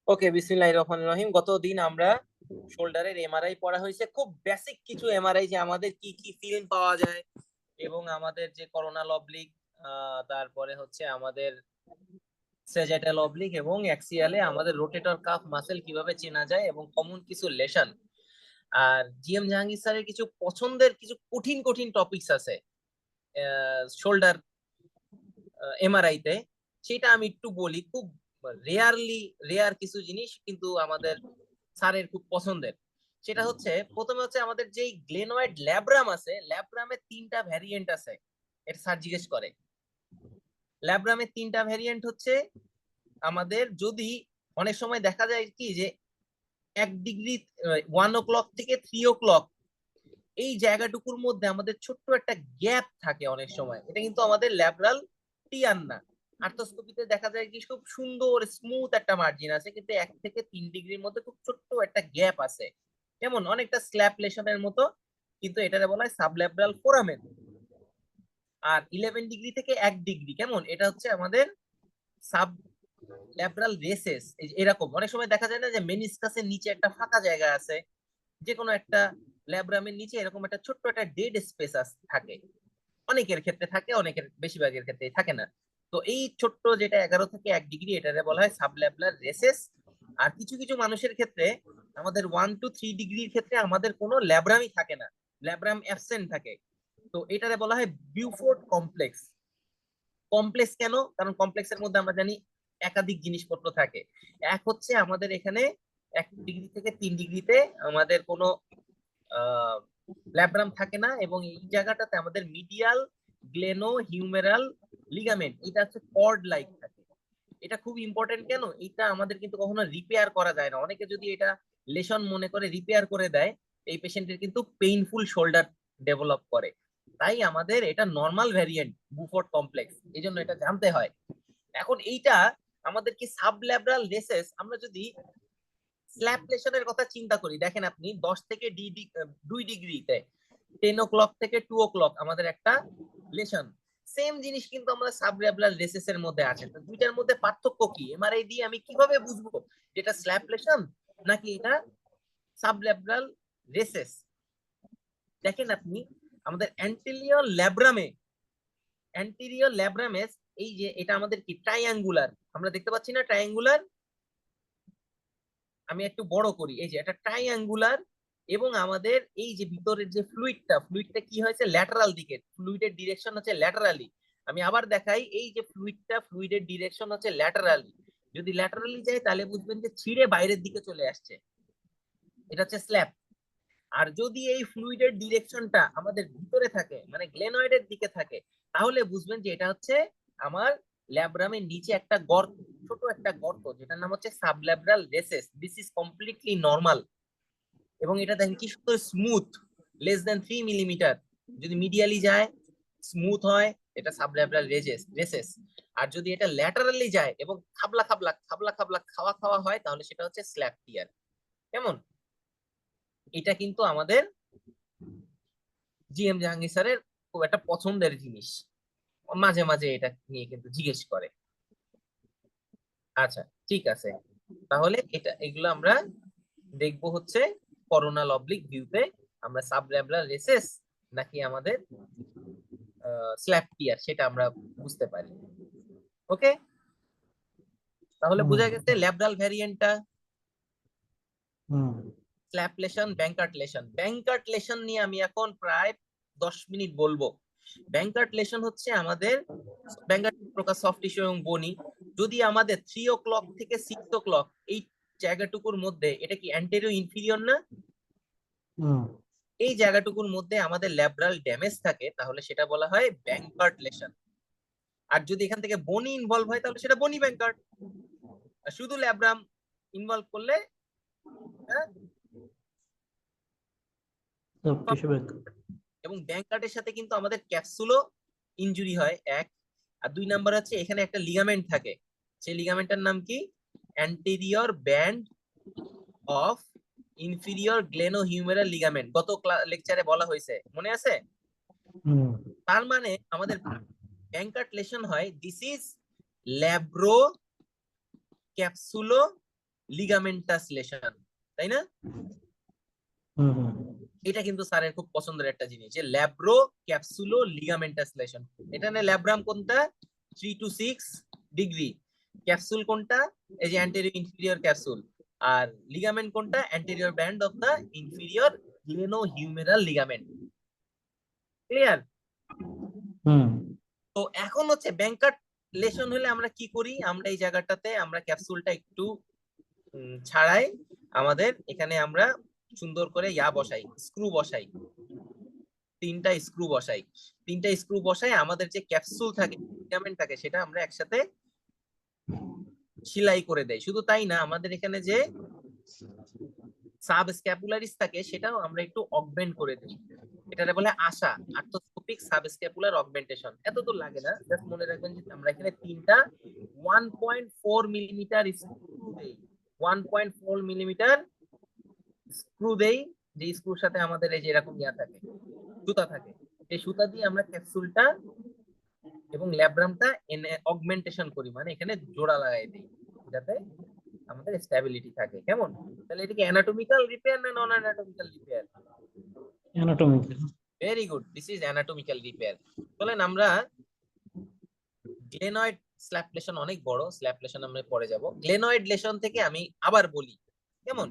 ওকে, বিসমিল্লাহির রহমানির রহিম। গতদিন আমরা শোল্ডারের এমআরআই পড়া হয়েছে। খুব বেসিক কিছু এমআরআই, যে আমাদের কি কি ফিল্ম পাওয়া যায় এবং আমাদের যে করোনাল অবলিক, তারপরে হচ্ছে আমাদের সেজাইটাল অবলিক এবং অ্যাক্সিয়ালে আমাদের রোটেটর কাফ মাসেল কিভাবে চেনা যায় এবং কমন কিছু লেশন। আর জিএম জাহাঙ্গীর স্যারের কিছু পছন্দের কিছু কঠিন কঠিন টপিকস আছে শোল্ডার এমআরআই তে। সেটা আমি একটু বলি। খুব রেয়ার কিছু জিনিস, কিন্তু আমাদের স্যারের খুব পছন্দের। সেটা হচ্ছে, প্রথমে হচ্ছে আমাদের যেই গ্লেনয়েড ল্যাব্রাম আছে, ল্যাব্রামে তিনটা ভ্যারিয়েন্ট আছে। এটা স্যার জিজ্ঞেস করে। ল্যাব্রামে তিনটা ভ্যারিয়েন্ট হচ্ছে আমাদের, যদি অনেক সময় দেখা যায় কি যে 1 ডিগ্রি 1 o'clock থেকে 3 o'clock এই জায়গাটুকুর মধ্যে আমাদের ছোট্ট একটা গ্যাপ থাকে অনেক সময়। এটা কিন্তু আমাদের ল্যাবরাল টিয়ার না। আর্থ্রোস্কোপিতে দেখা যায় কি খুব সুন্দর স্মুথ একটা মার্জিন আছে, কিন্তু 1 থেকে 3 ডিগ্রির মধ্যে খুব ছোট্ট একটা গ্যাপ আছে, যেমন অনেকটা স্ল্যাপ লেশনের মতো, কিন্তু এটারে বলা হয় সাবল্যাবরাল ফোরামেন। আর 11 ডিগ্রি থেকে 1 ডিগ্রি কেমন, এটা হচ্ছে আমাদের সাব ল্যাবরাল রেসেস। এরকম অনেক সময় দেখা যায় না যে মেনিসকাসের নিচে একটা ফাঁকা জায়গা আছে, যে কোনো একটা ল্যাব্রামের নিচে এরকম একটা ছোট্ট একটা ডেড স্পেস থাকে। অনেকের ক্ষেত্রে থাকে, অনেকের বেশিরভাগের ক্ষেত্রে থাকে না। তো এই ছোট্ট যেটা 11 থেকে 1 ডিগ্রি, এটারে বলা হয় সাবল্যাবরাল রেসেস। আর কিছু কিছু মানুষের ক্ষেত্রে আমাদের 1 to 3 ডিগ্রির ক্ষেত্রে আমাদের কোনো ল্যাব্রামই থাকে না, ল্যাব্রাম অ্যাবসেন্ট থাকে। তো এটারে বলা হয় বিউফোর্ড কমপ্লেক্স। কমপ্লেক্স কেন? কারণ কমপ্লেক্সের মধ্যে আমরা জানি একাধিক জিনিসপত্র থাকে। এক হচ্ছে আমাদের এখানে 1 ডিগ্রি থেকে 3 ডিগ্রিতে আমাদের কোনো ল্যাব্রাম থাকে না, এবং এই জায়গাটাতে আমাদের মিডিয়াল গ্লেনো হিউমেরাল লিগামেন্ট, এটা হচ্ছে কর্ড লাইক থাকে। এটা খুব ইম্পর্টেন্ট কেন, এটা আমাদের কিন্তু কখনো রিপেয়ার করা যায় না। অনেকে যদি এটা লেশন মনে করে রিপেয়ার করে দেয়, এই পেশেন্টের কিন্তু পেইনফুল শোল্ডার ডেভেলপ করে। তাই আমাদের এটা নর্মাল ভ্যারিয়েন্ট বুফোর্ড কমপ্লেক্স, এই জন্য এটা জানতে হয়। এখন এইটা আমাদের কি সাবল্যাবরাল রেসেস, আমরা যদি স্ল্যাব লেশনের কথা চিন্তা করি, দেখেন আপনি 10 থেকে 2 ডিগ্রিতে 10 o'clock থেকে 2 o'clock আমাদের একটা লেশন। সেম জিনিস কিন্তু আমরা সাবল্যাবরাল রেসেস এর মধ্যে আছে। তো দুইটার মধ্যে পার্থক্য কি? এমআরআই দিয়ে আমি কিভাবে বুঝবো যেটা স্ল্যাব লেশন নাকি এটা সাবল্যাবরাল রেসেস? দেখেন আপনি, আমাদের অ্যান্টেরিয়র ল্যাব্রামেস, এই যে এটা আমাদের কি ট্রাইঅ্যাঙ্গুলার, আমরা দেখতে পাচ্ছি না ট্রাইঅ্যাঙ্গুলার? আমি একটু বড় করি, এই যে এটা ট্রাইঅ্যাঙ্গুলার। এবং আমাদের এই যে ভিতরের যে ফ্লুইডটা কি হয়েছে ল্যাটারাল দিকে, ফ্লুইডের ডিরেকশন হচ্ছে ল্যাটারালি। আমি আবার দেখাই, এই যে ফ্লুইডের ডিরেকশন হচ্ছে ল্যাটারালি। যদি ল্যাটারালি যায় তাহলে বুঝবেন যে ছিঁড়ে বাইরের দিকে চলে আসছে, এটা হচ্ছে স্ল্যাব। আর যদি এই ফ্লুইডের ডিরেকশনটা আমাদের ভিতরে থাকে, মানে গ্লেনয়েডের দিকে থাকে, তাহলে বুঝবেন যে এটা হচ্ছে আমার ল্যাব্রামের নিচে একটা গর্ত, ছোট একটা গর্ত, যেটার নাম হচ্ছে sublabral recess. This is completely normal. এবং এটা দেখেন কি সুন্দর স্মুথ, less than 3 মিলিমিটার। যদি মিডিয়ালি যায় স্মুথ হয়, এটা সাবল্যাবরাল রেসেস। আর যদি এটা ল্যাটারালি যায় এবং খাবলা খাবলা খাবলা খাবলা খাওয়া খাওয়া হয়, তাহলে সেটা হচ্ছে স্ল্যাব টিয়ার। কেমন? এটা কিন্তু আমাদের জিএম জাহাঙ্গীর স্যারের খুব একটা পছন্দের জিনিস। মাঝে মাঝে এটা নিয়ে কিন্তু জিজ্ঞেস করে। আচ্ছা, ঠিক আছে। তাহলে এগুলো আমরা দেখবো হচ্ছে করোনাল অবলিক ভিউতে আমরা সাবল্যাবরাল রেসেস নাকি আমাদের স্ল্যাব টিয়ার, সেটা আমরা বুঝতে পারি। ওকে, তাহলে হুম। বোঝা গেছে ল্যাবরাল ভ্যারিয়েন্টটা। হুম। SLAP lesion, Bankart lesion. Bankart lesion নিয়ে আমি এখন প্রায় 10 মিনিট বলবো। ব্যাংকার্ট লেশন হচ্ছে আমাদের, ব্যাংকার্ট প্রকার সফট টিস্যু এবং বনি। যদি আমাদের 3 o'clock থেকে 6 o'clock এই জায়গাটুকুর মধ্যে, এটা কি অ্যান্টেরিয়র ইনফিরিয়র না? হুম। এই জায়গাটুকুর মধ্যে আমাদের ল্যাবরাল ড্যামেজ থাকে, তাহলে সেটা বলা হয় ব্যাংকার্ট লেশন। আর যদি এখান থেকে বনি ইনভলভ হয়, তাহলে সেটা বনি ব্যাংকার্ট। আর শুধু ল্যাব্রাম ইনভলভ করলে হ্যাঁ, সব টিস্যু ব্যাগ। এবং ব্যাংকার্টের সাথে কিন্তু আমাদের ক্যাপসুলও ইনজুরি হয়, এক। আর 2 নাম্বার হচ্ছে এখানে একটা লিগামেন্ট থাকে, সেই লিগামেন্টটার নাম কি? Anterior band of inferior glenohumeral ligament. গত লেকচারে বলা হয়েছে, মনে আছে? হুম। তার মানে আমাদের ব্যাংকার্ট লেশন হয়, this is ল্যাব্রো capsulo ligamentous lesson, তাই না? হুম হুম এটা কিন্তু স্যারের খুব পছন্দের একটা জিনিস, যে ল্যাব্রো ক্যাপসুলো লিগামেন্টাস লেশন। এখানে ল্যাব্রাম কোনটা? 3 to 6 ডিগ্রি। ক্যাপসুল কোনটা? এই যে অ্যান্টেরিয়র ইনফিরিয়র ক্যাপসুল। আর লিগামেন্ট কোনটা? Anterior band of the inferior glenohumeral ligament. Clear? হুম তো এখন হচ্ছে ব্যাংকার লেশন হলে আমরা কি করি? আমরা এই জায়গাটাতে আমরা ক্যাপসুলটা একটু ছাড়াই, আমাদের এখানে আমরা সুন্দর করে বসাই, স্ক্রু বসাই, তিনটা স্ক্রু বসাই, আমাদের যে ক্যাপসুল থাকে, লিগামেন্ট থাকে, সেটা আমরা একসাথে সেলাই করে দেই। শুধু তাই না, আমাদের এখানে যে সাব স্ক্যাপুলারিস থাকে সেটাও আমরা একটু অগমেন্ট করে দিই। এটাকে বলে আশা, আর্থ্রোস্কোপিক সাব স্ক্যাপুলার অগমেন্টেশন। এত তো লাগে না, জাস্ট মনে রাখবেন যে আমরা এখানে তিনটা 1.4 মিলিমিটার স্ক্রু দেই। 1.4 মিলিমিটার স্ক্রু দেই, যে স্ক্রুর সাথে আমাদের এই যে এরকম থাকে, সুতা থাকে। এই সুতা দিয়ে আমরা ক্যাপসুলটা এবং ল্যাব্রামটা অগমেন্টেশন করি, মানে এখানে জোড়া লাগাই দিই, যাতে আমাদের স্ট্যাবিলিটি থাকে। কেমন? তাহলে এটা কি অ্যানাটমিক্যাল রিপেয়ার না non anatomical repair? Anatomical. Very good, this is anatomical repair. চলেন আমরা গ্লেনয়েড স্ল্যাপ লেশন, অনেক বড় স্ল্যাপ লেশন, আমরা পরে যাব। গ্লেনয়েড লেশন থেকে আমি আবার বলি, কেমন?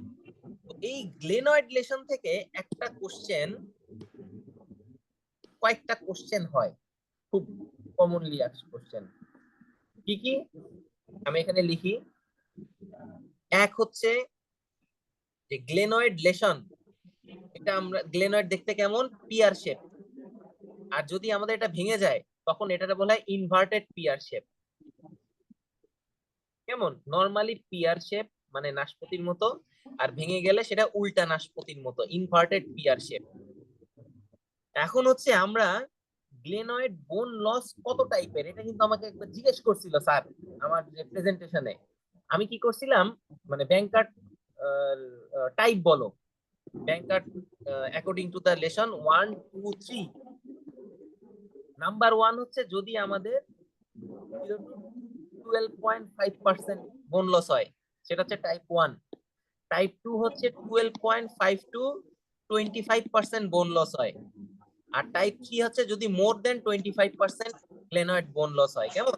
তো এই গ্লেনয়েড লেশন থেকে একটা কোশ্চেন, কয়েকটা কোশ্চেন হয়, খুব কমনলি আসে কোশ্চেন। কি কি আমি এখানে লিখি? এক হচ্ছে যে গ্লেনয়েড লেশন, এটা আমরা গ্লেনয়েড দেখতে কেমন? Peer shape. আর যদি আমাদের এটা ভেঙে যায়, তখন এটাকে বলা হয় ইনভার্টেড পিয়ার শেপ। কেমন? নরমালি পিয়ার শেপ মানে নাশপতির মতো, আর ভেঙে গেলে সেটা উল্টা নাশপতির মতো, ইনভার্টেড পিয়ার শেপ। এখন হচ্ছে আমরা গ্লেনয়েড বোন লস কত টাইপের, এটা কিন্তু আমাকে একবার জিজ্ঞেস করছিল স্যার আমার যে প্রেজেন্টেশনে। আমি কি করছিলাম, মানে ব্যাংকার টাইপ বলো, Bankart according to the lesion 1, 2, 3। Number 1 হচ্ছে যদি আমাদের 0 to 12.5% বোন লস হয়, সেটা হচ্ছে টাইপ 1। টাইপ 2 হচ্ছে 12.5 to 25% বোন লস হয়। আর টাইপ 3 হচ্ছে যদি মোর দেন 25% গ্লেনয়েড বোন লস হয়। কেমন?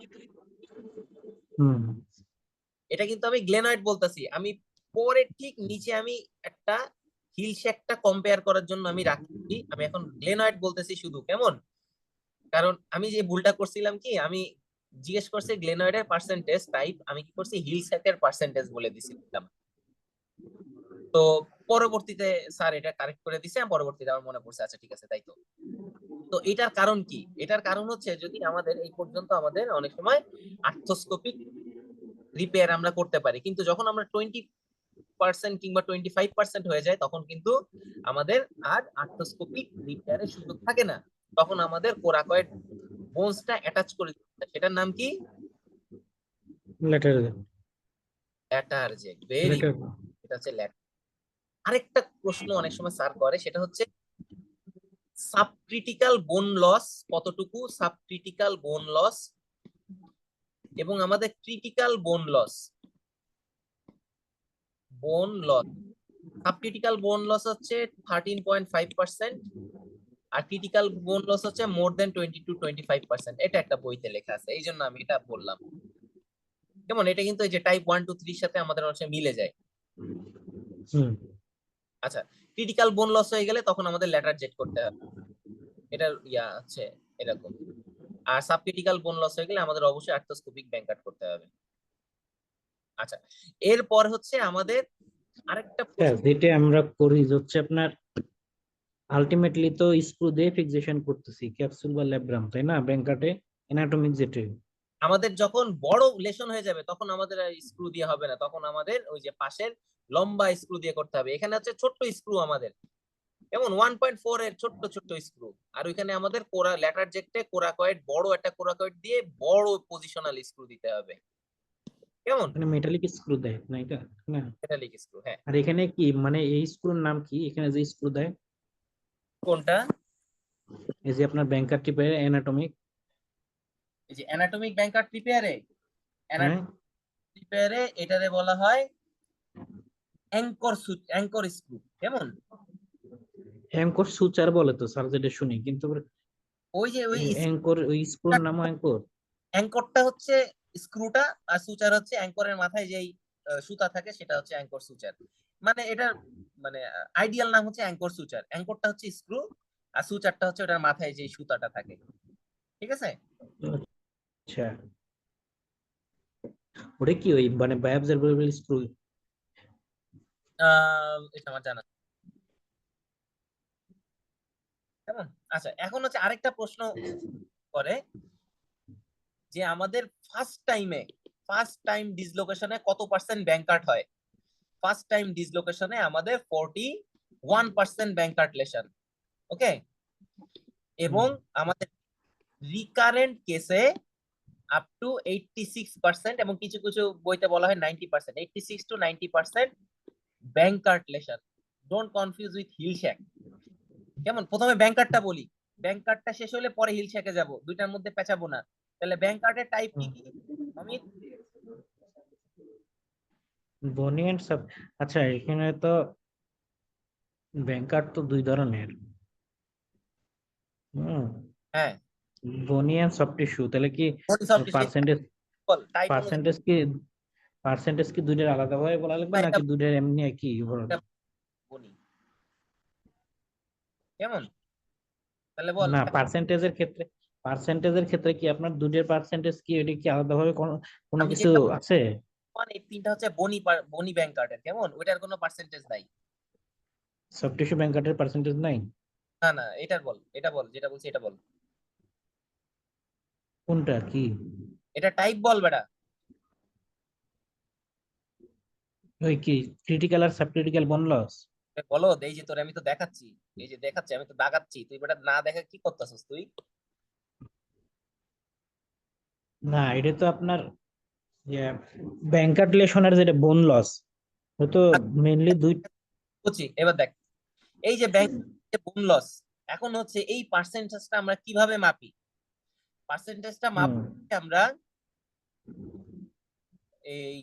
হুম এটা কিন্তু আমি গ্লেনয়েড বলতেছি, আমি পরে ঠিক নিচে আমি একটা হিলশেকটা কম্পেয়ার করার জন্য আমি রাখি, আমি এখন গ্লেনয়েড বলতেছি শুধু। কেমন? কারণ আমি যে ভুলটা করছিলাম কি, আমি জিজ্ঞেস করছি গ্লেনয়েডের পার্সেন্টেজ টাইপ, আমি কি করছি হিলশেকের পার্সেন্টেজ বলে দিছিলাম। তো পরবর্তীতে স্যার এটা কারেক্ট করে দিছে, পরবর্তীতে আমার মনে পড়ছে, আচ্ছা ঠিক আছে, তাই তো। তো এটার কারণ কি? এটার কারণ হচ্ছে যদি আমাদের এই পর্যন্ত আমাদের অনেক সময় আর্থ্রোস্কোপিক রিপেয়ার আমরা করতে পারি, কিন্তু যখন আমরা 20% কিংবা 25% হয়ে যায়, তখন কিন্তু আমাদের আর আর্থ্রোস্কোপিক রিপেয়ারের সুযোগ থাকে না। তখন আমাদের কোরাকয়েড বোনসটা অ্যাটাচ করে দিতে হয়। সেটার নাম কি? লেটার ল্যাটার্জেক। ভেরি লেটার গুড, এটা হচ্ছে ল্যাটার। আরেকটা প্রশ্ন অনেক সময় স্যার করে, সেটা হচ্ছে সাবক্রিটিক্যাল বোন লস কতটুকু, সাবক্রিটিক্যাল বোন লস এবং আমাদের ক্রিটিক্যাল বোন লস। সাবক্রিটিক্যাল বোন লস হচ্ছে 13.5%, আর ক্রিটিক্যাল বোন লস হচ্ছে মোর দেন 20 to 25%। এটা একটা বইতে লেখা আছে, এই জন্য আমি এটা বললাম। কেমন? এটা কিন্তু এই যে টাইপ 1, 2, 3 সাথে আমাদের অনেক মিলে যায়। হুম আচ্ছা, ক্রিটিক্যাল বোন লস হয়ে গেলে তখন আমাদের ল্যাটার জেট করতে হবে, এটা হচ্ছে এরকম। আর সাবক্রিটিক্যাল বোন লস হয়ে গেলে আমাদের অবশ্যই আর্থ্রোস্কোপিক ব্যাংকাট করতে হবে। আচ্ছা, এরপর হচ্ছে আমাদের আরেকটা হ্যাঁ, যেটা আমরা করি হচ্ছে আপনার আলটিমেটলি তো স্ক্রু দিয়ে ফিক্সেশন করতেছি ক্যাপসুল বা ল্যাব্রাম, তাই না? ব্যাংকাটে অ্যানাটমিক যেটা। আমাদের যখন বড় লেশন হয়ে যাবে, তখন আমাদের স্ক্রু দিয়ে হবে না, তখন আমাদের ওই যে পাশের লম্বা স্ক্রু দিয়ে করতে হবে। এখানে হচ্ছে ছোট্ট স্ক্রু আমাদের, যেমন 1.4 এর ছোট্ট ছোট্ট স্ক্রু। আর ওইখানে আমাদের কোরা ল্যাটার জেটে কোরাকয়েড, বড় একটা কোরাকয়েড দিয়ে বড় পজিশনাল স্ক্রু দিতে হবে। কেমন? মানে মেটালিক স্ক্রু দেয় না এটা, না? মেটালিক স্ক্রু, হ্যাঁ। আর এখানে কি মানে এই স্ক্রুর নাম কি এখানে যে স্ক্রু দেয়? কোনটা? এই যে আপনার ব্যাংকার টিপের অ্যানাটমিক। এই যে অ্যানাটমিক ব্যাংকার রিপেয়ারে, হ্যাঁ অ্যানাটমিক রিপেয়ারে এটারে বলা হয় অ্যাঙ্কর স্ক্রু, কেমন? অ্যাঙ্কর সুচার বলে তো স্যার, যেটা শুনি, কিন্তু ওই যে ওই অ্যাঙ্কর ওই স্ক্রুর নামও অ্যাঙ্কর। অ্যাঙ্করটা হচ্ছে স্ক্রুটা, আর সুচার হচ্ছে অ্যাঙ্করের মাথায় যেই সুতা থাকে সেটা হচ্ছে অ্যাঙ্কর সুচার। মানে এটার মানে আইডিয়াল নাম হচ্ছে অ্যাঙ্কর সুচার। অ্যাঙ্করটা হচ্ছে স্ক্রু, আর সুচারটা হচ্ছে ওটার মাথায় যেই সুতাটা থাকে, ঠিক আছে? আচ্ছা, ওটা কি ওই মানে বায়োবজারভেবল স্ক্রু? এটা আমার জানা নেই। কেমন? আচ্ছা, এখন হচ্ছে আরেকটা প্রশ্ন করে যে আমাদের ফার্স্ট টাইম ডিসলোকেশনে কত পার্সেন্ট ব্যাংক কাট হয়? ফার্স্ট টাইম ডিসলোকেশনে আমাদের 41% ব্যাংক কাটলেশন, ওকে? এবং আমাদের রিকারেন্ট কেসে আপ টু 86%, এবং কিছু কিছু বইতে বলা হয় 90%, 86 to 90% Bankart lesion. Don't confuse with Hill Sachs. কেমন? প্রথমে ব্যাংক কার্ডটা বলি, ব্যাংক কার্ডটা শেষ হলে পরে হিল শ্যাকে যাব, দুইটার মধ্যে পেঁচাবো না। তাহলে ব্যাংক কার্ডের টাইপ কি কি অমিত? বনি এন্ড সাব। আচ্ছা, এখানে তো ব্যাংক কার্ড তো দুই ধরনের। হুম। হ্যাঁ, বনি এন্ড সফট টিস্যু, তাহলে কি সব কিছু পার্সেন্টেজ বল, টাইপ অনুযায়ী। পার্সেন্টেজ কি পার্সেন্টেজ কি দুইটার আলাদা ভাবে বলা লাগবে, এটা নাকি দুইটার এমনি একই ওভারঅল? এটা বলি, কেমন? তাহলে বল। না, পার্সেন্টেজের ক্ষেত্রে কি আপনার দুইটার পার্সেন্টেজ কি, এটা কি আলাদা ভাবে কোনো কোনো আমি কিছু যেটা আছে? এই তিনটা হচ্ছে বনি ব্যাংক কার্ডের, কেমন? ওইটার কোনো পার্সেন্টেজ নাই। সফট টিস্যু ব্যাংক কার্ডের পার্সেন্টেজ নাই? না না, এটার বল, এটা বল, যেটা বলছি এটা বল। কোনটা কি? এটা টাইপ বল বেটা। ওই কি ক্রিটিক্যাল আর সাবক্রিটিক্যাল বন লস? বলো, এই যে তোরে আমি তো দেখাচ্ছি, এই যে দেখাচ্ছি, আমি তো দাগাচ্ছি, তুই বেটা না দেখা কি করতেছিস তুই? না, এটা তো আপনার ব্যাংক কার্ড লেশনের যেটা বোন লস, ও তো মেইনলি দুই। বুঝছি, এবার দেখ, এই যে ব্যাংক বোন লস, এখন হচ্ছে এই পার্সেন্টেজটা আমরা কিভাবে মাপি? পার্সেন্টেজটা হুম আমরা এই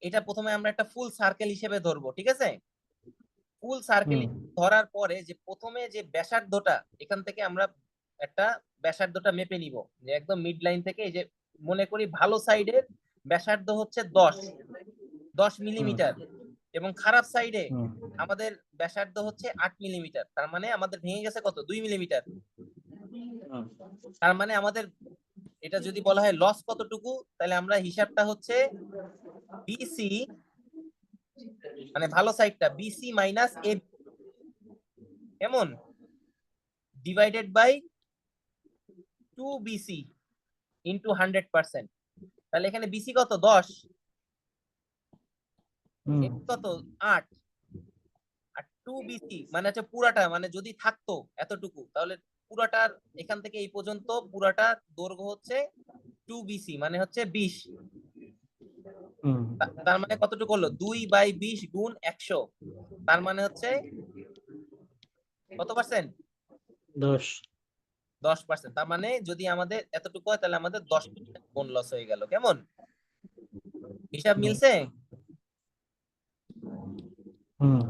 এটা প্রথমে আমরা একটা ফুল সার্কেল হিসেবে ধরবো, ঠিক আছে? ফুল সার্কেল হুম ধরার পরে যে প্রথমে যে ব্যাসার্ধটা, এখান থেকে আমরা একটা ব্যাসার্ধটা মেপে নিব, যে একদম মিড লাইন থেকে, এই যে মনে করি ভালো সাইডের ব্যাসার্ধ হচ্ছে 10 মিলিমিটার, এবং খারাপ সাইডে হুম আমাদের ব্যাসার্ধ হচ্ছে 8 মিলিমিটার। তার মানে আমাদের ভেঙে গেছে কত? 2 মিলিমিটার। হুম তার মানে আমাদের এটা যদি বলা হয় লস কতটুকু, তাহলে আমরা হিসাবটা হচ্ছে বিসি, মানে ভালো সাইডটা বিসি মাইনাস এ, কেমন? Divided by 2 BC into 100%। তাহলে এখানে বিসি কত? 10, হুম কত? 8। আর 2 বিসি মানে হচ্ছে পুরাটা, মানে যদি থাকতো এতটুকু, তাহলে পুরাটার এখান থেকে এই পর্যন্ত পুরাটা দৈর্ঘ্য হচ্ছে 2 বিসি, মানে হচ্ছে 20। হুম তার মানে কতটুকু হলো? 2/20 গুণ 100, তার মানে হচ্ছে কত পার্সেন্ট? 10। 10%। তার মানে যদি আমাদের এতটুকু হয়, তাহলে আমাদের 10% বোন লস হয়ে গেল, কেমন? হিসাব হুম মিলছে? হুম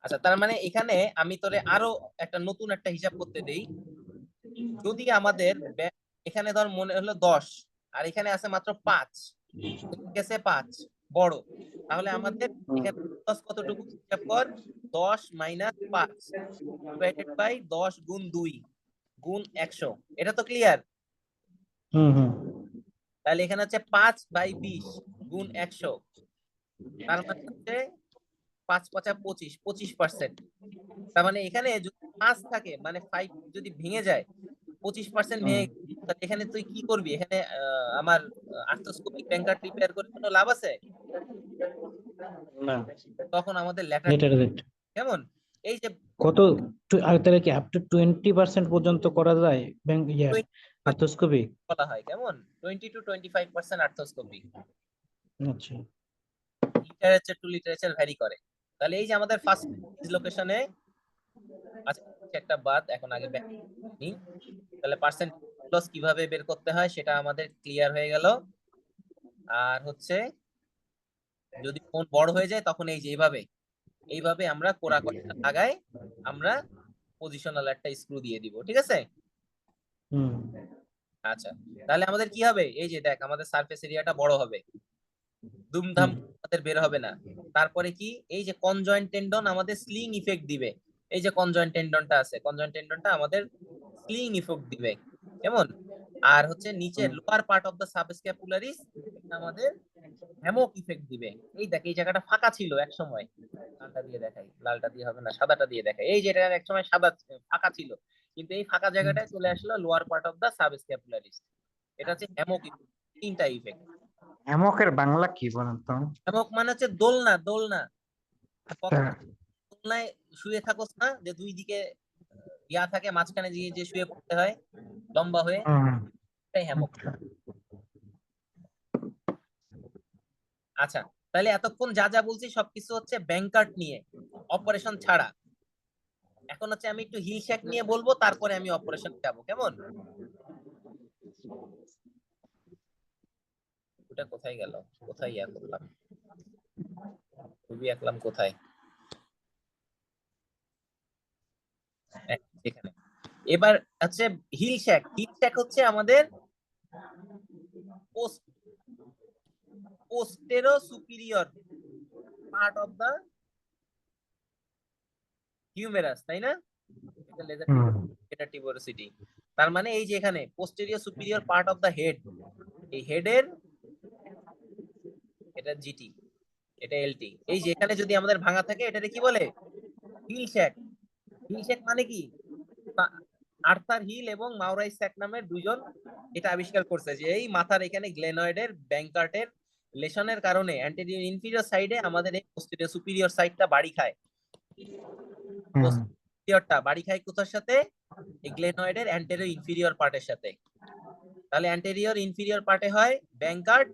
আচ্ছা, তার মানে এখানে আমি তোরে আরো একটা নতুন একটা হিসাব করতে দেই। যদি আমাদের এখানে ধর মনে হলো 10, আর এখানে আছে মাত্র 5, গেছে 5 বড়, তাহলে আমাদের এখানে লস কতটুকু হিসাব কর। 10 মাইনাস 5 ডিভাইডেড বাই 10 গুণ 2 গুণ 100। এটা তো ক্লিয়ার? হুম হুম তাহলে এখানে হচ্ছে 5/20 গুণ 100, তার মানে হচ্ছে 5×5 = 25, 25%। তার মানে এখানে যদি 5 থাকে, মানে 5 যদি ভেঙে যায়, 25% হুম। ভেঙে গেছে, তাহলে এখানে তুই কি করবি? এখানে আমার আর্থ্রোস্কোপিক ব্যাংকার রিপেয়ার করে কোনো লাভ আছে? না, তখন আমাদের ল্যাটার, এটা রেট কেমন? এই যে কত? আর তাহলে কি আপ টু 20% পর্যন্ত করা যায় ব্যাংক 20 আর্থ্রোস্কোপি? বলা হয়, কেমন? 20 to 25% আর্থ্রোস্কোপি। আচ্ছা। লিটারেচার টু লিটারেচার ভ্যারি করে। তাহলে এই যে আমাদের ফার্স্ট ডিসলোকেশনে আছে একটা বাদ, এখন আগে back নিই। তাহলে পার্সেন্ট লস কিভাবে বের করতে হয় সেটা আমাদের ক্লিয়ার হয়ে গেল। আর হচ্ছে যদি বোন বড় হয়ে যায় তখন এই যে এইভাবে আমরা কোরা কয়েলটা লাগাই, আমরা পজিশনাল একটা স্ক্রু দিয়ে দিব, ঠিক আছে? হুম আচ্ছা, তাহলে আমাদের কি হবে, এই যে দেখ আমাদের সারফেস এরিয়াটা বড় হবে, দুমধাম হুম আমাদের বের হবে না। তারপরে কি, এই যে কনজয়েন্ট টেন্ডন আমাদের স্লিং ইফেক্ট দিবে, এই যে কনজয়েন্ট টেন্ডনটা আছে, কনজয়েন্ট টেন্ডনটা আমাদের স্লিং ইফেক্ট দিবে, কেমন? আর হচ্ছে নিচের lower part of the subscapularis আমাদের হ্যামক ইফেক্ট দিবে। এই দেখ এই জায়গাটা ফাঁকা ছিল এক সময়, লালটা দিয়ে দেখাই, লালটা দিয়ে হবে না, সাদাটা দিয়ে দেখাই, এই যে এটা এক সময় সাদা ফাঁকা ছিল, কিন্তু এই ফাঁকা জায়গাটায় চলে আসলো lower part of the subscapularis. এটা হচ্ছে হ্যামক ইফেক্ট, তিনটা ইফেক্ট। হ্যামকের বাংলা কি বলেন তো? হ্যামক মানে হচ্ছে দোলনা, দোলনা। আচ্ছা। দোলনায় শুয়ে থাকোস না, যে দুই দিকে ইয়া থাকে, মাঝখানে গিয়ে যে শুয়ে পড়তে হয় লম্বা হয়ে, হুম, এটাই হ্যামক। আচ্ছা। আচ্ছা, তাহলে এতক্ষণ যা যা বলছি সবকিছু হচ্ছে ব্যাংকার্ট নিয়ে, অপারেশন ছাড়া। এখন হচ্ছে আমি একটু হিল শ্যাক নিয়ে বলবো, তারপরে আমি অপারেশন যাব, কেমন? ওটা কোথায় গেল, কোথায় ইয়া করলাম, ছবি আঁকলাম কোথায়, এখানে। এবার হচ্ছে হিল শ্যাক। হিল শ্যাক হচ্ছে আমাদের postero superior part of the humerus, তাই না? এটা লেজার হুম, এটা টিউবারোসিটি। তার মানে এই যে এখানে posterior superior part of the head, এই হেডের, এটা জিটি, এটা এলটি, এই যে এখানে যদি আমাদের ভাঙা থাকে এটাকে কি বলে, হিল শ্যাক। হিল শ্যাক মানে কি, আর্থার হিল এবং মাউরাইস স্যাক নামের দুইজন এটা আবিষ্কার করছে, যে এই মাথার এখানে গ্লেনয়েডের ব্যাংকার্টের লেশনের কারণে অ্যান্টেরিয়র ইনফিরিয়র সাইডে আমাদের এই পোস্টেরিয়র সুপিরিয়র সাইডটা বাড়ি খায়। হুম, পোস্টেরিয়রটা বাড়ি খায় কোথার সাথে, এই গ্লেনয়েডের অ্যান্টেরিয়র ইনফিরিয়র পার্টের সাথে। তাহলে অ্যান্টেরিয়র ইনফিরিয়র পার্টে হয় ব্যাংকার্ট,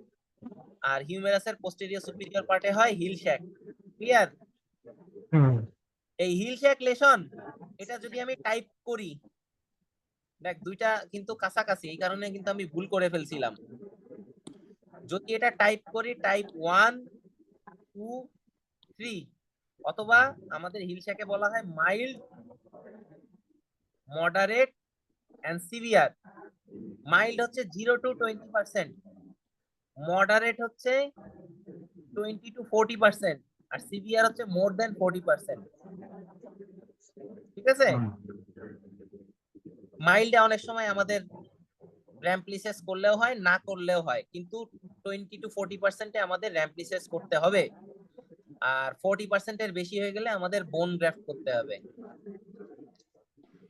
আর হিউমেরাসের পোস্টেরিয়র সুপিরিয়র পার্টে হয় হিল শ্যাক। ক্লিয়ার? হুম, এই হিল শ্যাক লেশন, এটা যদি আমি টাইপ করি, দেখ দুইটা কিন্তু কাছাকাছি, এই কারণে কিন্তু আমি ভুল করে ফেলছিলাম। যদি এটা টাইপ করি, টাইপ 1 2 3, অথবা আমাদের হিল শ্যাকে বলা হয় mild, moderate and severe. Mild হচ্ছে 0 to 20%, মডারেট হচ্ছে 20 to 40%, আর সিভিয়ার হচ্ছে মোর দেন 40%, ঠিক আছে? হুম, মাইল্ডে অনেক সময় আমাদের র্যাম্পলিসেস করলেও হয়, না করলেও হয়, কিন্তু 20 to 40% আমাদের র্যাম্পলিসেস করতে হবে, আর 40% এর বেশি হয়ে গেলে আমাদের বোন গ্রাফট করতে হবে,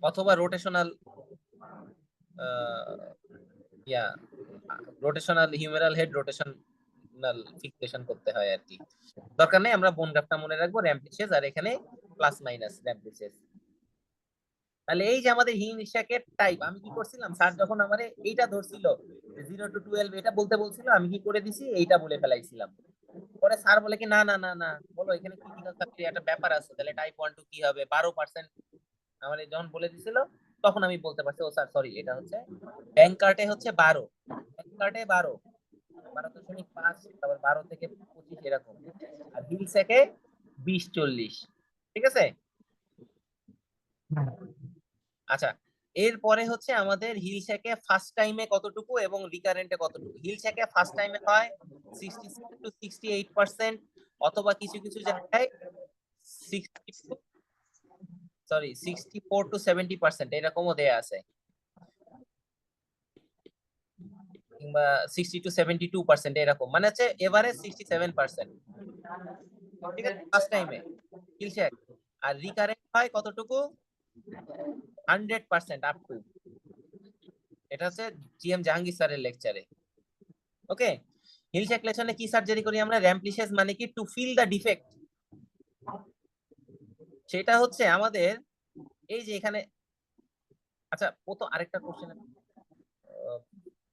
অথবা রোটেশনাল ইয়া rotational humeral head rotational fixation করতে হয় আর কি। দরকার নেই, আমরা বোন গ্রাফটটা মনে রাখবো, র্যাম্পলিসেস, আর এখানে প্লাস মাইনাস র্যাম্পলিসেস। তাহলে এই যে আমাদের হিল শ্যাকের টাইপ, আমি কি করছিলাম, স্যার যখন আমারে এইটা ধরছিল 0 to 12 এটা বলতে বলছিল, আমি কি করে দিছি, এইটা বলে ফেলাইছিলাম। পরে স্যার বলে কি, না না না না, বলো এখানে ক্রিটিক্যাল সার্জারি একটা ব্যাপার আছে, তাহলে টাইপ 1 2 কি হবে, 12%। আমার যখন বলে দিছিল তখন আমি বলতে পারছি, ও স্যার সরি, এটা হচ্ছে ব্যাংকার্টে হচ্ছে 12, ব্যাংকার্টে 12.5, তারপর 12 থেকে 25 এরকম, আর হিল শ্যাকে 20 40, ঠিক আছে? আচ্ছা, এরপরে হচ্ছে আমাদের হিল শ্যাকে ফার্স্ট টাইমে কতটুকু এবং রিকারেন্টে কতটুকু। হিল শ্যাকে ফার্স্ট টাইমে হয় 67 to 68%, অথবা কিছু কিছু জায়গায় 64 to 70% এরকমও দেয়া আছে, কিংবা 60 to 72% এরকম, মানে হচ্ছে এভারেজ 67%, ঠিক আছে, ফার্স্ট টাইমে হিল শ্যাক। আর রিকারেন্ট হয় কতটুকু, 100% আপ টু। এটা হচ্ছে জিএম জাহাঙ্গীর স্যারের লেকচারে। ওকে, হিল শ্যাক লেশনে কি সার্জারি করি আমরা, র্যাম্পলিসেস মানে কি, টু ফিল দা ডিফেক্ট। সেটা হচ্ছে আমাদের এই যে এখানে, আচ্ছা ও তো আরেকটা কোশ্চেন